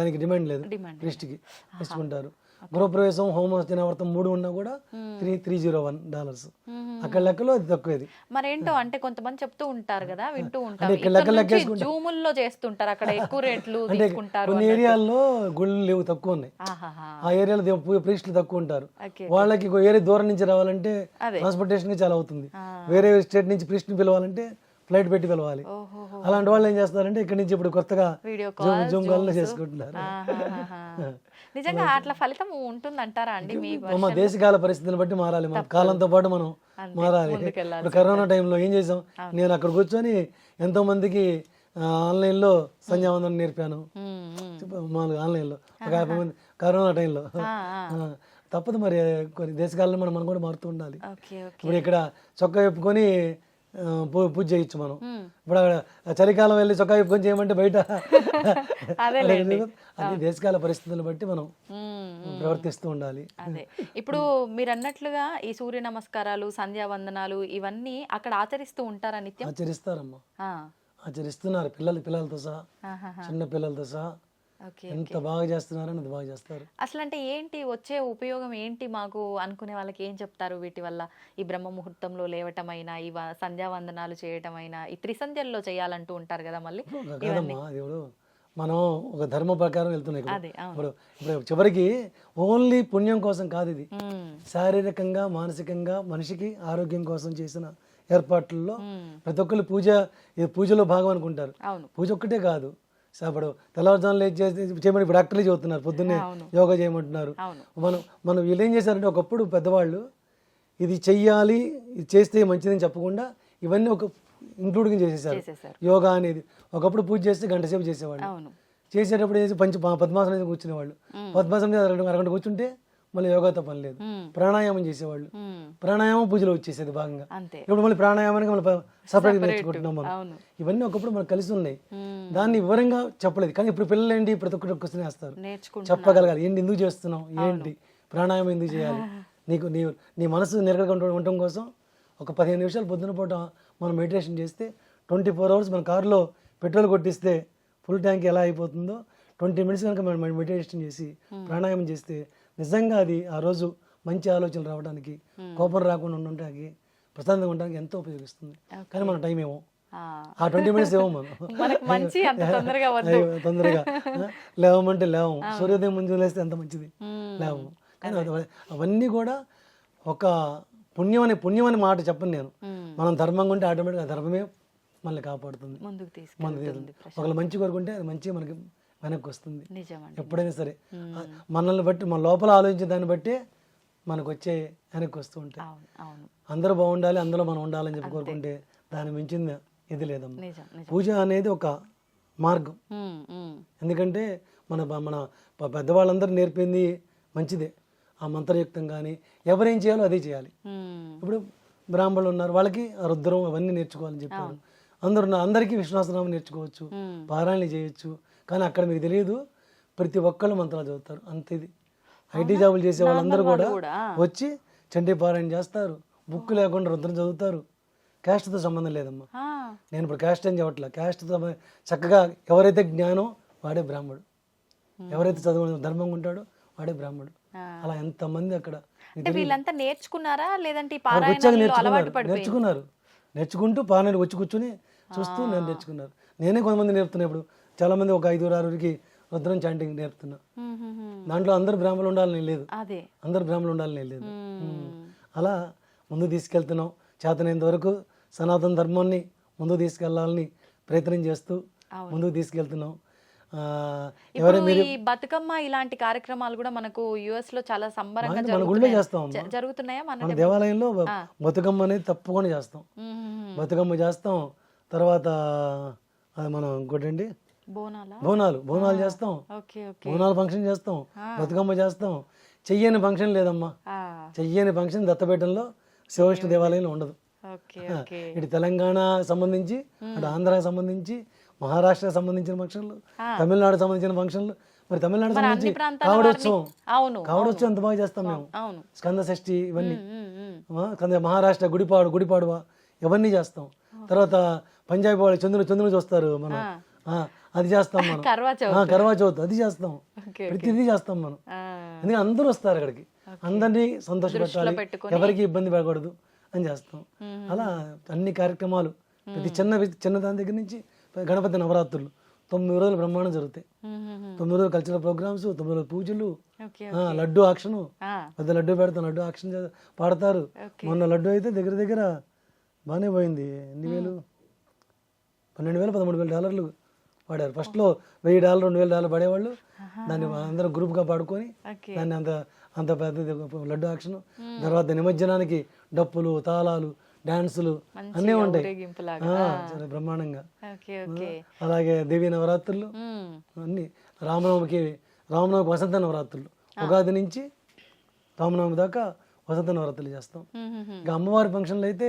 దానికి డిమాండ్ లేదు. ప్రీస్ట్కి ఇచ్చుకుంటారు. గృహప్రవేశం, హోమం, సచనావర్తం 3 ఉన్నా కూడా $301. అక్కడ లెక్కలో అది తక్కువేది. మరేంటో అంటే కొంతమంది చెప్తూ ఉంటారు కదా, వింటూ ఉంటారు, జూముల్లో చేస్తుంటారు, అక్కడ ఎక్కువ రేట్లు తీసుకుంటారు. కొన్ని ఏరియాల్లో గుళ్ళు లేవు, తక్కువ ఉన్నాయి. ఆ ఏరియాలో ప్రీస్టులు తక్కువ ఉంటారు. వాళ్ళకి ఏరియా దూరం నుంచి రావాలంటే ట్రాన్స్పోర్టేషన్ చాలా అవుతుంది. వేరే స్టేట్ నుంచి ప్రీస్ట్ని పిలవాలంటే ఫ్లైట్ పెట్టి పిలవాలి. అలాంటి వాళ్ళు ఏం చేస్తారంటే ఇక్కడ నుంచి ఇప్పుడు కొత్తగా జూమ్ కాల్లో చేసుకుంటున్నారు. నిజంగా అట్లా ఫలితం ఉంటుంది అంటారా అండి? మా దేశకాల పరిస్థితులను బట్టి మారాలి, మన కాలంతో పాటు మనం మారాలి. ఇప్పుడు కరోనా టైంలో ఏం చేసాం, నేను అక్కడ కూర్చొని ఎంతో మందికి ఆన్లైన్లో సంధ్యావందనం నేర్పాను. మామూలుగా ఆన్లైన్లో ఒక 50 మంది కరోనా టైంలో. తప్పదు మరి, కొన్ని దేశకాలంలో మనం కూడా మారుతూ ఉండాలి. ఇప్పుడు ఇక్కడ చొక్కా చెప్పుకొని పూజ చేయొచ్చు మనం. ఇప్పుడు అక్కడ చలికాలం వెళ్ళి చొక్కా చెప్పుకొని చేయమంటే బయట అది దేశకాల పరిస్థితులను బట్టి మనం ప్రవర్తిస్తూ ఉండాలి. అదే ఇప్పుడు మీరు అన్నట్లుగా ఈ సూర్య నమస్కారాలు, సంధ్యావందనాలు ఇవన్నీ అక్కడ ఆచరిస్తూ ఉంటారా నిత్యం? ఆచరిస్తారమ్మా, ఆచరిస్తున్నారు. పిల్లలతో సహా, చిన్న పిల్లలతో సహా ఎంత బాగా చేస్తున్నారని అది బాగా చేస్తారు. అసలు అంటే ఏంటి వచ్చే ఉపయోగం ఏంటి మాకు అనుకునే వాళ్ళకి ఏం చెప్తారు? వీటి వల్ల ఈ బ్రహ్మ ముహూర్తంలో లేవటమైనా, ఈ సంధ్యావందనాలు చేయటమైనా, ఈ త్రిసంధ్యల్లో చేయాలంటూ ఉంటారు కదా మళ్ళీ. దేవుడు మనం ఒక ధర్మ ప్రకారం వెళ్తున్నాయి. ఇప్పుడు చివరికి ఓన్లీ పుణ్యం కోసం కాదు ఇది, శారీరకంగా మానసికంగా మనిషికి ఆరోగ్యం కోసం చేసిన ఏర్పాట్లలో ప్రతి ఒక్కరు పూజలో భాగం అనుకుంటారు. పూజ ఒక్కటే కాదు, ఇప్పుడు తెల్లవారుజాములు చేయమని ఇప్పుడు డాక్టర్లు చెబుతున్నారు, పొద్దున్నే యోగా చేయమంటున్నారు. మనం వీళ్ళు ఏం చేశారంటే, ఒకప్పుడు పెద్దవాళ్ళు ఇది చెయ్యాలి, ఇది చేస్తే మంచిదని చెప్పకుండా ఇవన్నీ ఒక ఇంక్లూడింగ్ చేసేసారు. యోగా అనేది ఒకప్పుడు పూజ చేస్తే 1 గంట సేపు చేసేవాళ్ళు. చేసేటప్పుడు పద్మాసనం కూర్చునేవాళ్ళు. పద్మాసనం అరగంట కూర్చుంటే మళ్ళీ యోగాతో పని లేదు. ప్రాణాయామం చేసేవాళ్ళు. ప్రాణాయామం పూజలో వచ్చేసేది భాగంగా. ఇప్పుడు మళ్ళీ ప్రాణాయామానికి మళ్ళీ సపరేట్గా నేర్చుకుంటున్నాం మనం. ఇవన్నీ ఒకప్పుడు మనకు కలిసి ఉన్నాయి, దాన్ని వివరంగా చెప్పలేదు. కానీ ఇప్పుడు పిల్లలు ఏంటి, ప్రతి ఒక్కటి క్వశ్చన్ వేస్తారు, చెప్పగలగాలి. ఏంటి, ఎందుకు చేస్తున్నావు, ఏంటి ప్రాణాయామం ఎందుకు చేయాలి, నీ మనసు నిరగకుండా ఉండటం కోసం ఒక 15 నిమిషాలు పొద్దున పూట మనం మెడిటేషన్ చేస్తే 24 hours మన కారులో పెట్రోల్ కొట్టిస్తే ఫుల్ ట్యాంక్ ఎలా అయిపోతుందో 20 minutes కనుక మనం మెడిటేషన్ చేసి ప్రాణాయామం చేస్తే నిజంగా అది ఆ రోజు మంచి ఆలోచనలు రావడానికి, కోపం రాకుండా ఉండడానికి, ప్రశాంతంగా ఉండడానికి ఎంతో ఉపయోగిస్తుంది. కానీ మన టైం ఏమో ఆ 20 మినిట్స్ ఏమో మనం మనకు మంచి అంత తొందరగా వద్దు. తొందరగా లేవమంటే లేవం, సూర్యోదయం ముందు లేస్తే ఎంత మంచిది, లేవం. కానీ అవన్నీ కూడా ఒక పుణ్యం అని మాట చెప్పను నేను. మనం ధర్మంగా ఉంటే ఆటోమేటిక్గా ధర్మమే మనల్ని కాపాడుతుంది, ముందుకు మనది తీసుకెళ్తుంది. ఒకళ్ళు మంచి కోరుకుంటే అది మంచి మనకి వెనక్కి వస్తుంది. నిజమండి. ఎప్పుడైనా సరే మనల్ని బట్టి మన లోపల ఆలోచించే దాన్ని బట్టి మనకు వచ్చే వెనక్కి వస్తూ ఉంటాయి. అవును అవును, అందరూ బాగుండాలి, అందులో మనం ఉండాలని చెప్పి కోరుకుంటే దాని మించింది ఇది లేదమ్మా. నిజం నిజం. పూజ అనేది ఒక మార్గం. ఎందుకంటే మన మన పెద్దవాళ్ళందరూ నేర్పింది మంచిదే, ఆ మంత్రయుక్తం కానీ ఎవరేం చేయాలో అదే చేయాలి. ఇప్పుడు బ్రాహ్మణులు ఉన్నారు, వాళ్ళకి రుద్రం అవన్నీ నేర్చుకోవాలని చెప్పారు. అందరికీ విశ్వాసనామం నేర్చుకోవచ్చు, పారాయణ చేయొచ్చు. కానీ అక్కడ మీకు తెలియదు, ప్రతి ఒక్కళ్ళు మంత్రాలు చదువుతారు. అంత ఇది ఐటీ జాబులు చేసే వాళ్ళందరూ కూడా వచ్చి చండీ పారాయణ చేస్తారు, బుక్ లేకుండా రుద్రం చదువుతారు. క్యాస్ట్తో సంబంధం లేదమ్మా. నేను ఇప్పుడు క్యాస్ట్ అని చెప్పట్లా, క్యాస్ట్తో చక్కగా ఎవరైతే జ్ఞానం వాడే బ్రాహ్మడు, ఎవరైతే చదువు ధర్మంగా ఉంటాడో వాడే బ్రాహ్మడు. అలా ఎంతమంది అక్కడ అంటే వీళ్ళంతా నేర్చుకున్నారా లేదంటే ఈ వచ్చాక పారాయణంలో అలవాటు నేర్చుకున్నారు, నేర్చుకుంటూ పారాయణ వచ్చి కూర్చుని చూస్తూ నేను నేర్చుకున్నారు. నేనే కొంతమంది నేర్పుతున్నా. ఇప్పుడు చాలా మంది ఒక 5-6కి రుద్రం చాంటింగ్ నేర్పుతున్నా. దాంట్లో అందరు బ్రాహ్మణులు ఉండాలని లేదు, అదే అందరు బ్రాహ్మణులు ఉండాలని లేదు. అలా ముందు తీసుకెళ్తున్నాం. చేతనైనంత వరకు సనాతన ధర్మాన్ని ముందుకు తీసుకెళ్లాలని ప్రయత్నం చేస్తూ ముందుకు తీసుకెళ్తున్నాం. ఇప్పుడు ఈ బతుకమ్మ ఇలాంటి కార్యక్రమాలు కూడా మనకు యుఎస్ లో చాలా సంబరంగా మన గుళ్ళో చేస్తాం, జరుగుతున్నాయా? మన దేవాలయంలో బతుకమ్మ అనేది తప్పకుండా చేస్తాం. బతుకమ్మ చేస్తాం. తర్వాత అది మనం ఇంకోటండి బోనాలు చేస్తాం, బోనాలు ఫంక్షన్ చేస్తాం, బతుకమ్మ చేస్తాం. చెయ్యని ఫంక్షన్ లేదమ్మా. చెయ్యని ఫంక్షన్ దత్తపేటలో శివవిష్ణు దేవాలయంలో ఉండదు. ఇటు తెలంగాణ సంబంధించి, అటు ఆంధ్రాకి సంబంధించి, మహారాష్ట్రకు సంబంధించిన ఫంక్షన్లు, తమిళనాడు సంబంధించిన ఫంక్షన్లు. మరి తమిళనాడు సంబంధించి కావడొచ్చు ఎంత బాగా చేస్తాం మేము. స్కంద షష్ఠి ఇవన్నీ, మహారాష్ట్ర గుడిపాడువ ఇవన్నీ చేస్తాం. తర్వాత పంజాబీ వాళ్ళు చంద్రుని చూస్తారు మనం, అది చేస్తాం మనం. కర్వా చౌత్ అది చేస్తాం, ప్రతిదీ చేస్తాం మనం. ఎందుకంటే అందరూ వస్తారు అక్కడికి, అందరినీ సంతోషపెట్టాలి, ఎవరికి ఇబ్బంది పడకూడదు అని చేస్తాం. అలా అన్ని కార్యక్రమాలు ప్రతి చిన్న దాని దగ్గర నుంచి గణపతి నవరాత్రులు 9 రోజులు బ్రహ్మాండం జరుగుతాయి. 9 రోజులు కల్చరల్ ప్రోగ్రామ్స్, 9 రోజులు పూజలు, లడ్డు ఆక్షను, పెద్ద లడ్డు పెడతాం, లడ్డు ఆక్షన్ పాడతారు. మొన్న లడ్డు అయితే దగ్గర బాగానే పోయింది. ఎన్ని వేలు, $12,000-13,000 పాడారు. ఫస్ట్లో $1,000 $2,000 పడేవాళ్ళు, దాన్ని అందరూ గ్రూప్గా పాడుకొని దాన్ని అంత పెద్ద లడ్డు ఆక్షన్. తర్వాత నిమజ్జనానికి డప్పులు, తాళాలు, డాన్సులు అన్నీ ఉంటాయి చాలా బ్రహ్మాండంగా. అలాగే దేవీ నవరాత్రులు అన్ని, రామనవమికి వసంత నవరాత్రులు, ఉగాది నుంచి రామనవమి దాకా వసంత నవరాత్రులు చేస్తాం. ఇంకా అమ్మవారి ఫంక్షన్లు అయితే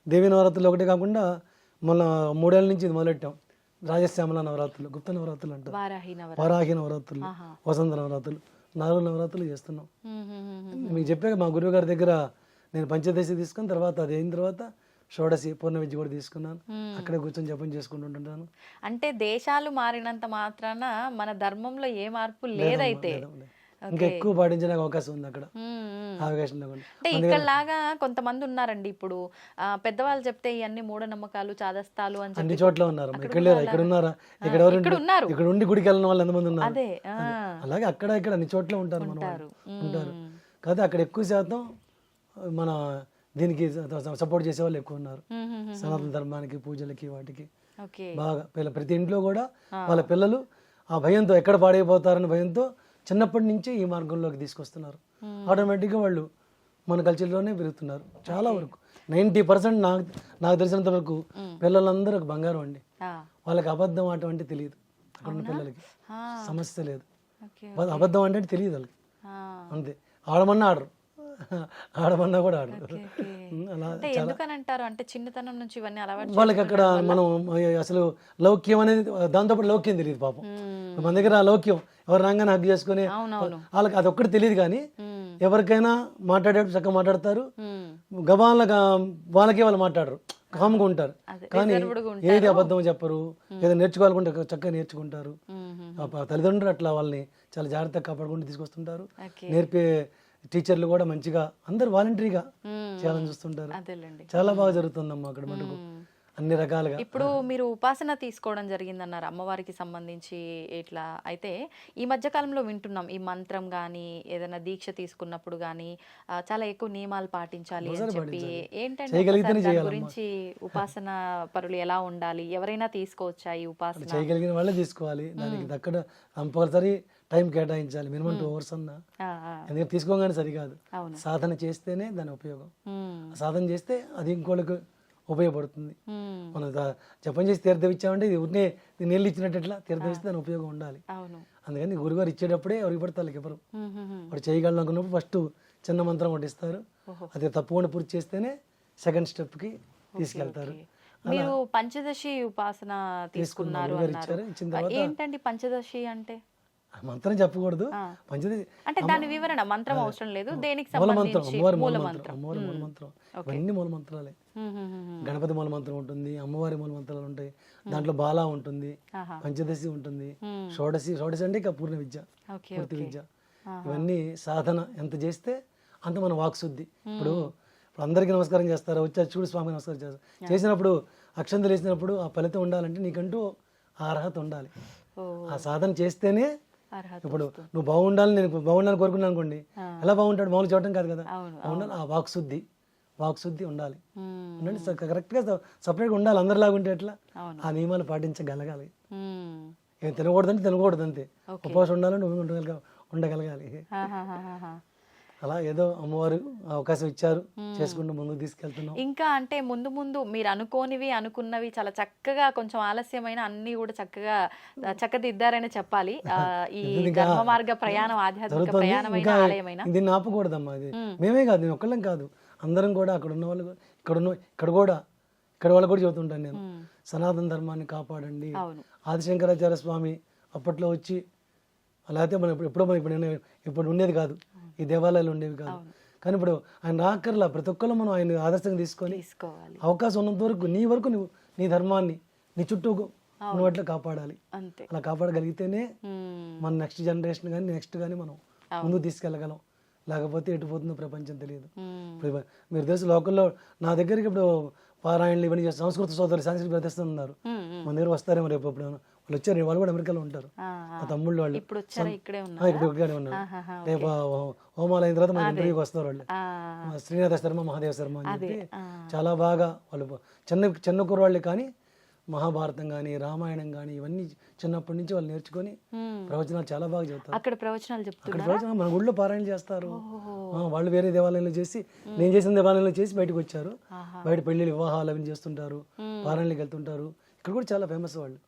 దేవీ నవరాత్రులు ఒకటే కాకుండా మొన్న 3 ఏళ్ళ నుంచి ఇది మొదలెట్టాం. రాజశ్యామల నవరాత్రులు, గుప్త నవరాత్రులు అంటారు, వారాహి నవరాత్రులు, వసంత నవరాత్రులు, 4 నవరాత్రులు చేస్తున్నాం. మీకు చెప్పాక మా గురువు గారి దగ్గర నేను పంచదశి తీసుకున్న తర్వాత, అది అయిన తర్వాత షోడశి పూర్ణ విద్య కూడా తీసుకున్నాను. అక్కడే కూర్చొని జపం చేసుకుంటుంటాను. అంటే దేశాలు మారినంత మాత్రాన మన ధర్మంలో ఏ మార్పు లేదైతే ఇంకా ఎక్కువ పాటించడానికి అవకాశం ఉంది అక్కడ. అంటే ఇక్కడ లాగా కొంతమంది ఉన్నారండి ఇప్పుడు, పెద్దవాళ్ళు చెప్తే ఇవన్నీ మూఢనమ్మకాలు, చాదస్తాలు అని అన్ని చోట్ల ఉన్నారు. ఇక్కడ లేరా? ఇక్కడ ఉన్నారా? ఇక్కడ ఉండి గుడికి వెళ్ళిన వాళ్ళు ఎంతమంది ఉన్నారు? అలాగే అక్కడ ఇక్కడ అన్ని చోట్ల ఉంటారు, ఉంటారు. కాదు అక్కడ ఎక్కువ శాతం మన దీనికి సపోర్ట్ చేసే వాళ్ళు ఎక్కువ ఉన్నారు. సనాతన ధర్మానికి, పూజలకి, వాటికి బాగా ప్రతి ఇంట్లో కూడా వాళ్ళ పిల్లలు ఆ భయంతో ఎక్కడ పాడైపోతారని భయంతో చిన్నప్పటి నుంచి ఈ మార్గంలోకి తీసుకొస్తున్నారు. ఆటోమేటిక్గా వాళ్ళు మన కల్చర్లోనే పెరుగుతున్నారు. చాలా వరకు 90% నాకు తెలిసినంత వరకు పిల్లలందరూ బంగారం అండి. వాళ్ళకి అబద్ధం ఆట అంటే తెలియదు. అక్కడ ఉన్న పిల్లలకి సమస్య లేదు, అబద్ధం అంటే తెలియదు వాళ్ళకి. అంతే, ఆడమన్నా ఆడరు, ఆడమన్నా కూడా ఆడరు. అలా ఎందుకనంటారు అంటే చిన్నతనం నుంచి ఇవన్నీ అలవాటు వాళ్ళకి అక్కడ మనం అసలు లౌక్యం అనేది, దాంతోపాటు లౌక్యం తెలియదు పాపం. మన దగ్గర ఆ లౌక్యం ఎవరు రాగానే హగ్ చేసుకుని వాళ్ళకి అది ఒక్కటి తెలియదు. కానీ ఎవరికైనా మాట్లాడేటప్పుడు చక్కగా మాట్లాడతారు, గబాన్లుగా వాళ్ళకే వాళ్ళు మాట్లాడరు, కామ్గా ఉంటారు. కానీ ఏది అబద్ధం చెప్పరు, ఏదో నేర్చుకోవాలనుకుంటే చక్కగా నేర్చుకుంటారు. తల్లిదండ్రులు అట్లా వాళ్ళని చాలా జాగ్రత్తగా కాపాడుకుంటూ తీసుకొస్తుంటారు. నేర్పే టీచర్లు కూడా మంచిగా అందరు వాలంటరీగా చేయాలని చూస్తుంటారు. చాలా బాగా జరుగుతుందమ్మా అక్కడ మటుకు. అన్ని రకాలుగా. ఇప్పుడు మీరు ఉపాసన తీసుకోవడం జరిగిందన్నారు అమ్మవారికి సంబంధించి ఇట్లా. అయితే ఈ మధ్య కాలంలో వింటున్నాం ఈ మంత్రం కానీ ఏదైనా దీక్ష తీసుకున్నప్పుడు కానీ చాలా ఎక్కువ నియమాలు పాటించాలి అని ఒకసారి చెప్పి పాటించాలి. ఏంటంటే చేయగలిగితేనే ఒకసారి దాని చేయాలమ్మా. గురించి ఉపాసన పరులు ఎలా ఉండాలి, ఎవరైనా తీసుకోవచ్చా ఈ ఉపాసన? చేయగలిగిన వాళ్ళే తీసుకోవాలి. దానికి దక్కడ కంపల్సరీ టైం కేటాయించాలి, మినిమం 2 hours అన్నా. ఎందుకంటే తీసుకోగానే సరికాదు, అవును. సాధన చేస్తేనే దాని ఉపయోగం. మ్మ్. సాధన చేస్తే అది ఇంకోళ్ళకి ఉపయోగపడుతుంది. మ్మ్. మనం జపం చేసి తీర్థం ఇచ్చామంటే ఇది ఉన్నే నీళ్ళు ఇచ్చినట్టు ఎట్లా, తీర్థం ఇస్తే దాని ఉపయోగం ఉండాలి. అవును. అందుకని గురుగారు ఇచ్చేటప్పుడే ఎవరికి పడితే వాళ్ళకి ఎవరు మ్మ్, మ్మ్, మ్మ్. వాడు చేయగలను అనుకున్నప్పుడు ఫస్ట్ చిన్న మంత్రం ఒకటి ఇస్తారు. ఓహో. అది తప్పకుండా పూర్తి చేస్తేనే సెకండ్ స్టెప్కి తీసుకెళ్తారు. మీరు పంచదశి ఉపాసన తీసుకున్నారు గురుగారు అన్నారు. ఇచ్చారు. ఇచ్చిన తర్వాత ఏంటండి పంచదశి అంటే? ఆ మంత్రం చెప్పకూడదు. ఆ. మంచిది అంటే దాని వివరణ, మంత్రం అవసరం లేదు, దేనికి మూల మంత్రం, సంబంధించి అమ్మవారి మూల మూల మంత్రం. అమ్మవారి మూల మంత్రం, ఇవన్నీ మూల మంత్రాలే. మ్మ్, మ్మ్, మ్మ్. గణపతి మూల మంత్రం ఉంటుంది, అమ్మవారి మూల మంత్రాలు ఉంటాయి, దాంట్లో బాలా ఉంటుంది, ఆహా. పంచదశి ఉంటుంది, షోడశి అంటే ఇక పూర్ణ విద్య, ఓకే, పూర్తి ఓకే. విద్య. ఇవన్నీ సాధన ఎంత చేస్తే అంత మన వాక్శుద్ధి. ఇప్పుడు అందరికీ నమస్కారం చేస్తారు, వచ్చి చూడు స్వామి నమస్కారం చేస్తారు. చేసినప్పుడు అక్షంతలు వేసినప్పుడు ఆ ఫలితం ఉండాలంటే నీకంటూ ఆ అర్హత ఉండాలి. ఓ, ఆ సాధన చేస్తేనే. అర్హత. ఇప్పుడు నువ్వు బాగుండాలి, నేను బాగుండాలని కోరుకున్నాను అనుకోండి, ఎలా బాగుంటాడు, మామూలు చూడటం కాదు కదా. అవును. బాగుండాలి, ఆ వాక్శుద్ధి ఉండాలి. మ్మ్. ఉండండి, కరెక్ట్గా సపరేట్గా ఉండాలి. అందరిలాగా ఉంటే ఎట్లా, అవును. ఆ నియమాలు పాటించగలగాలి. మ్మ్. ఏం తినకూడదంటే తినకూడదు అంతే, ఉపవాసం ఉండాలంటే ఉండగలగాలి. ఆహాహాహాహా. అలా ఏదో అమ్మవారు అవకాశం ఇచ్చారు, చేసుకుంటూ ముందుకు తీసుకెళ్తున్నాం. ఇంకా అంటే ముందు ముందు మీరు అనుకోనివి అనుకున్నవి చాలా చక్కగా, కొంచెం ఆలస్యమైన అన్ని కూడా చక్కగా చక్కదిద్దారని చెప్పాలి. ఈ ధర్మ మార్గ ప్రయాణం, ఆధ్యాత్మిక ప్రయాణమైన ఇంకా ఆలయమైన దీన్ని ఆపకూడదమ్మా. ఇది మేమే కాదు, నేను ఒక్కళ్ళం కాదు, అందరం కూడా అక్కడ ఉన్న వాళ్ళు, ఇక్కడ వాళ్ళు కూడా చెబుతుంటాను నేను, సనాతన ధర్మాన్ని కాపాడండి. అవును. ఆదిశంకరాచార్య స్వామి అప్పట్లో వచ్చి, లేకపోతే మనం ఇప్పుడు ఉండేది కాదు, ఈ దేవాలయాలు ఉండేవి కాదు. కానీ ఇప్పుడు ఆయన రాకర్లా, ప్రతి ఒక్కళ్ళు మనం ఆయన ఆదర్శంగా తీసుకొని తీసుకోవాలి. అవకాశం ఉన్నంత వరకు నువ్వు నీ ధర్మాన్ని నీ చుట్టూ ఉన్నట్లు కాపాడాలి. అంతే. అలా కాపాడగలిగితేనే మ్మ్. మన నెక్స్ట్ జనరేషన్ కానీ నెక్స్ట్ కానీ మనం ముందుకు తీసుకెళ్ళగలం. లేకపోతే ఎటు పోతుందో ప్రపంచం తెలియదు. మ్మ్. ఇప్పుడు మీరు తెలుసు, లోకల్లో నా దగ్గరికి ఇప్పుడు పారాయణలు ఇవన్నీ సంస్కృత సోదరులు సాంస్కృతిక ప్రదర్శన ఉన్నారు. మ్మ్. మన దగ్గర వస్తారేమో రేపు ఎప్పుడు వాళ్ళు వచ్చారు, వాళ్ళు కూడా అమెరికాలో ఉంటారు, ఆ, మా తమ్ముళ్ళు వాళ్ళు. ఇప్పుడు వచ్చారా? ఇక్కడే ఆ, ఉన్నారు. ఇప్పుడు ఇక్కడే ఉన్నారు. ఆహాహా, రేపు హోమాలు అయిన తర్వాత మన ఇంటర్వ్యూకి వస్తారు వాళ్ళు. ఆ, శ్రీనాథ శర్మ, మహాదేవ శర్మ అని చెప్పి ఆ. చాలా బాగా వాళ్ళు చిన్న కుర్రవాళ్ళే కానీ మహాభారతం కానీ రామాయణం కానీ ఇవన్నీ చిన్నప్పటి నుంచి వాళ్ళు నేర్చుకొని మ్మ్. ప్రవచనాలు చాలా బాగా చెబుతారు. అక్కడ ప్రవచనాలు అక్కడ చెప్తున్నారు. ప్రవచనాలు మన ఊళ్ళో పారాయణ చేస్తారు. వాళ్ళు వేరే దేవాలయంలో చేసి, నేను చేసిన దేవాలయంలో చేసి బయటకు వచ్చారు. బయట పెళ్లిళ్ళు, వివాహాలు అవి చేస్తుంటారు, పారాయణకి వెళ్తుంటారు. ఇక్కడ కూడా చాలా ఫేమస్ వాళ్ళు.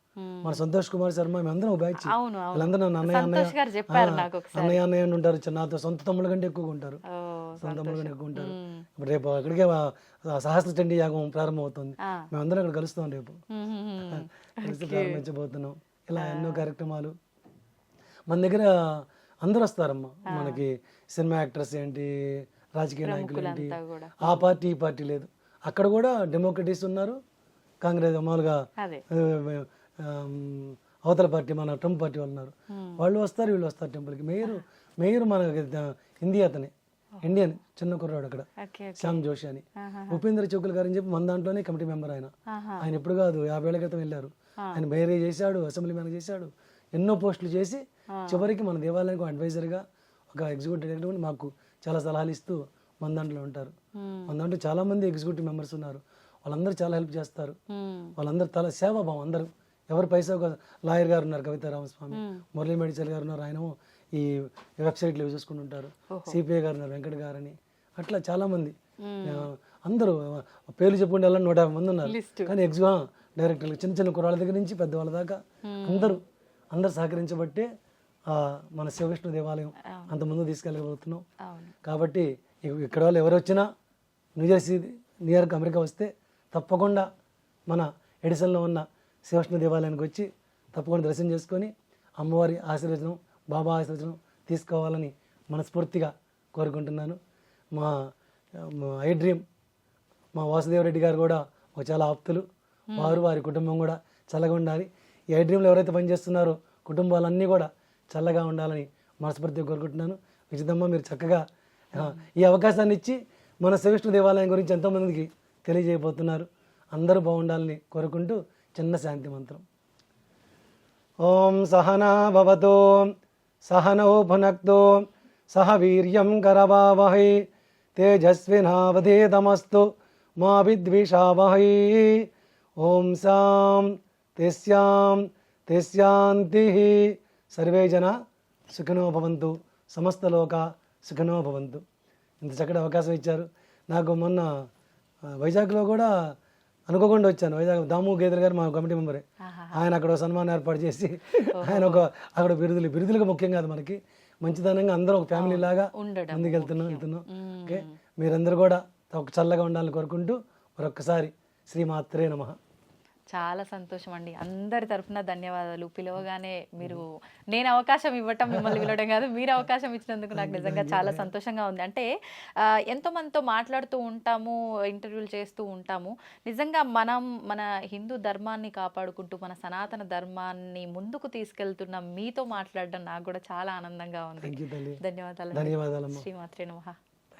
మన సంతోష్ కుమార్ శర్మ, మేమందరం ఒక బ్యాచ్. అవును, అవును. వాళ్ళందరూ నన్ను అన్నయ్య సంతోష్ గారు చెప్పారు నాకు ఒకసారి. అన్నయ్య అని ఉంటారు. నాతో సొంత తమ్ముళ్ళ కంటే ఎక్కువగా ఉంటారు, ఓ, సొంత తమ్ముళ్ళ కంటే ఎక్కువ ఉంటారు. ఇప్పుడు రేపు అక్కడికే సహస్ర చండీ యాగం ప్రారంభం అవుతుంది. ఆ. మేమందరం అక్కడ కలుస్తాం రేపు, మ్మ్, మ్మ్, మ్మ్. కలిసి ప్రారంభించబోతున్నాం. ఇలా ఎన్నో కార్యక్రమాలు మన దగ్గర అందరూ వస్తారమ్మా. మనకి సినిమా యాక్టర్స్ ఏంటి, రాజకీయ నాయకులు ఏంటి, అంతా కూడా. ఆ పార్టీ ఈ పార్టీ లేదు. అక్కడ కూడా డెమోక్రటీస్ ఉన్నారు, కాంగ్రెస్ మామూలుగా అదే. అవతల పార్టీ మన ట్రంప్ పార్టీ వాళ్ళు ఉన్నారు. వాళ్ళు వస్తారు, వీళ్ళు వస్తారు టెంపుల్కి. మేయర్ మన హిందీ అతనే, ఇండియన్, చిన్న కుర్రాడు అక్కడ, ఓకే, ఓకే. శ్యామ్ జోషి అని. ఆహా. ఉపేంద్ర చౌకుల్ గారు అని చెప్పి మన దాంట్లోనే కమిటీ మెంబర్ ఆయన. ఆహా. ఆయన ఎప్పుడు కాదు 50 ఏళ్ల క్రితం వెళ్ళారు. ఆయన మేయర్ చేశాడు, అసెంబ్లీ మ్యాన్ చేశాడు, ఎన్నో పోస్టులు చేసి చివరికి మన దేవాలయానికి అడ్వైజర్గా, ఒక ఎగ్జిక్యూటివ్ డైరెక్టర్ మాకు చాలా సలహాలు ఇస్తూ మన దాంట్లో ఉంటారు. మన దాంట్లో చాలా మంది ఎగ్జిక్యూటివ్ మెంబర్స్ ఉన్నారు. వాళ్ళందరూ చాలా హెల్ప్ చేస్తారు. మ్మ్. వాళ్ళందరూ చాలా సేవాభావం. అందరూ ఎవరు పైసా, లాయర్ గారు ఉన్నారు కవితా రామస్వామి, మురళీ మెడిచల్ గారు ఉన్నారు, ఆయన ఈ వెబ్సైట్లు ఇవి చూసుకుంటుంటారు. సిపిఐ గారు ఉన్నారు, వెంకట గారు అని. అట్లా చాలా మంది అందరూ పేర్లు చెప్పుకుంటే 150 మంది ఉన్నారు. కానీ డైరెక్టర్లు చిన్న చిన్న కుర్రాళ్ళ దగ్గర నుంచి పెద్దవాళ్ళ దాకా అందరూ సహకరించబట్టే మన శివవిష్ణు దేవాలయం అంత ముందు తీసుకెళ్ళగలుగుతున్నాం. అవును. కాబట్టి ఇక్కడ వాళ్ళు ఎవరు వచ్చినా, న్యూజెర్సీ, న్యూయార్క్, అమెరికా వస్తే తప్పకుండా మన ఎడిసన్లో ఉన్న శివవిష్ణు దేవాలయానికి వచ్చి తప్పకుండా దర్శనం చేసుకొని అమ్మవారి ఆశీర్వచనం, బాబా ఆశీర్వచనం తీసుకోవాలని మనస్ఫూర్తిగా కోరుకుంటున్నాను. మా ఐ డ్రీమ్, మా వాసుదేవరెడ్డి గారు కూడా ఒక చాలా ఆప్తులు. వారి కుటుంబం కూడా చల్లగా ఉండాలి. ఈ ఐ డ్రీమ్లో ఎవరైతే పనిచేస్తున్నారో కుటుంబాలన్నీ కూడా చల్లగా ఉండాలని మనస్ఫూర్తిగా కోరుకుంటున్నాను. విచితమ్మ, మీరు చక్కగా ఈ అవకాశాన్ని ఇచ్చి మన శివవిష్ణు దేవాలయం గురించి ఎంతోమందికి తెలియజేయబోతున్నారు. అందరూ బాగుండాలని కోరుకుంటూ చిన్న శాంతి మంత్రం. ఓం సహనా భవతో సహనౌ భునక్తో సహ వీర్యం కరవావహై తేజస్వినావధీతమస్తు మా విద్విషావహై. ఓం శాం తిశాంతి. సర్వే జన సుఖినో భవంతు, సమస్త లోక సుఖినో భవంతు. ఇంత చక్కటి అవకాశం ఇచ్చారు నాకు. మొన్న వైజాగ్లో కూడా అనుకోకుండా వచ్చాను. వైజాగ్ దాము గేదర్ గారు మా కమిటీ మెంబరే. ఆయన అక్కడ ఒక సన్మానం ఏర్పాటు చేసి ఆయన అక్కడ బిరుదులుగా ముఖ్యం కాదు మనకి, మంచిదనంగా అందరం ఒక ఫ్యామిలీ లాగా ముందుకు వెళ్తున్నాం. ఓకే, మీరందరూ కూడా ఒక చల్లగా ఉండాలని కోరుకుంటూ మరొక్కసారి శ్రీమాత్రే నమః. చాలా సంతోషం అండి, అందరి తరఫున ధన్యవాదాలు. పిలవగానే మీరు, నేను అవకాశం ఇవ్వటం, మిమ్మల్ని పిలవడం కాదు, మీరు అవకాశం ఇచ్చినందుకు నాకు నిజంగా చాలా సంతోషంగా ఉంది. అంటే ఎంతో మందితో మాట్లాడుతూ ఉంటాము, ఇంటర్వ్యూలు చేస్తూ ఉంటాము. నిజంగా మనం మన హిందూ ధర్మాన్ని కాపాడుకుంటూ మన సనాతన ధర్మాన్ని ముందుకు తీసుకెళ్తున్న మీతో మాట్లాడడం నాకు కూడా చాలా ఆనందంగా ఉంది. ధన్యవాదాలు. ధన్యవాదాలు. శ్రీమాత్రే నమః.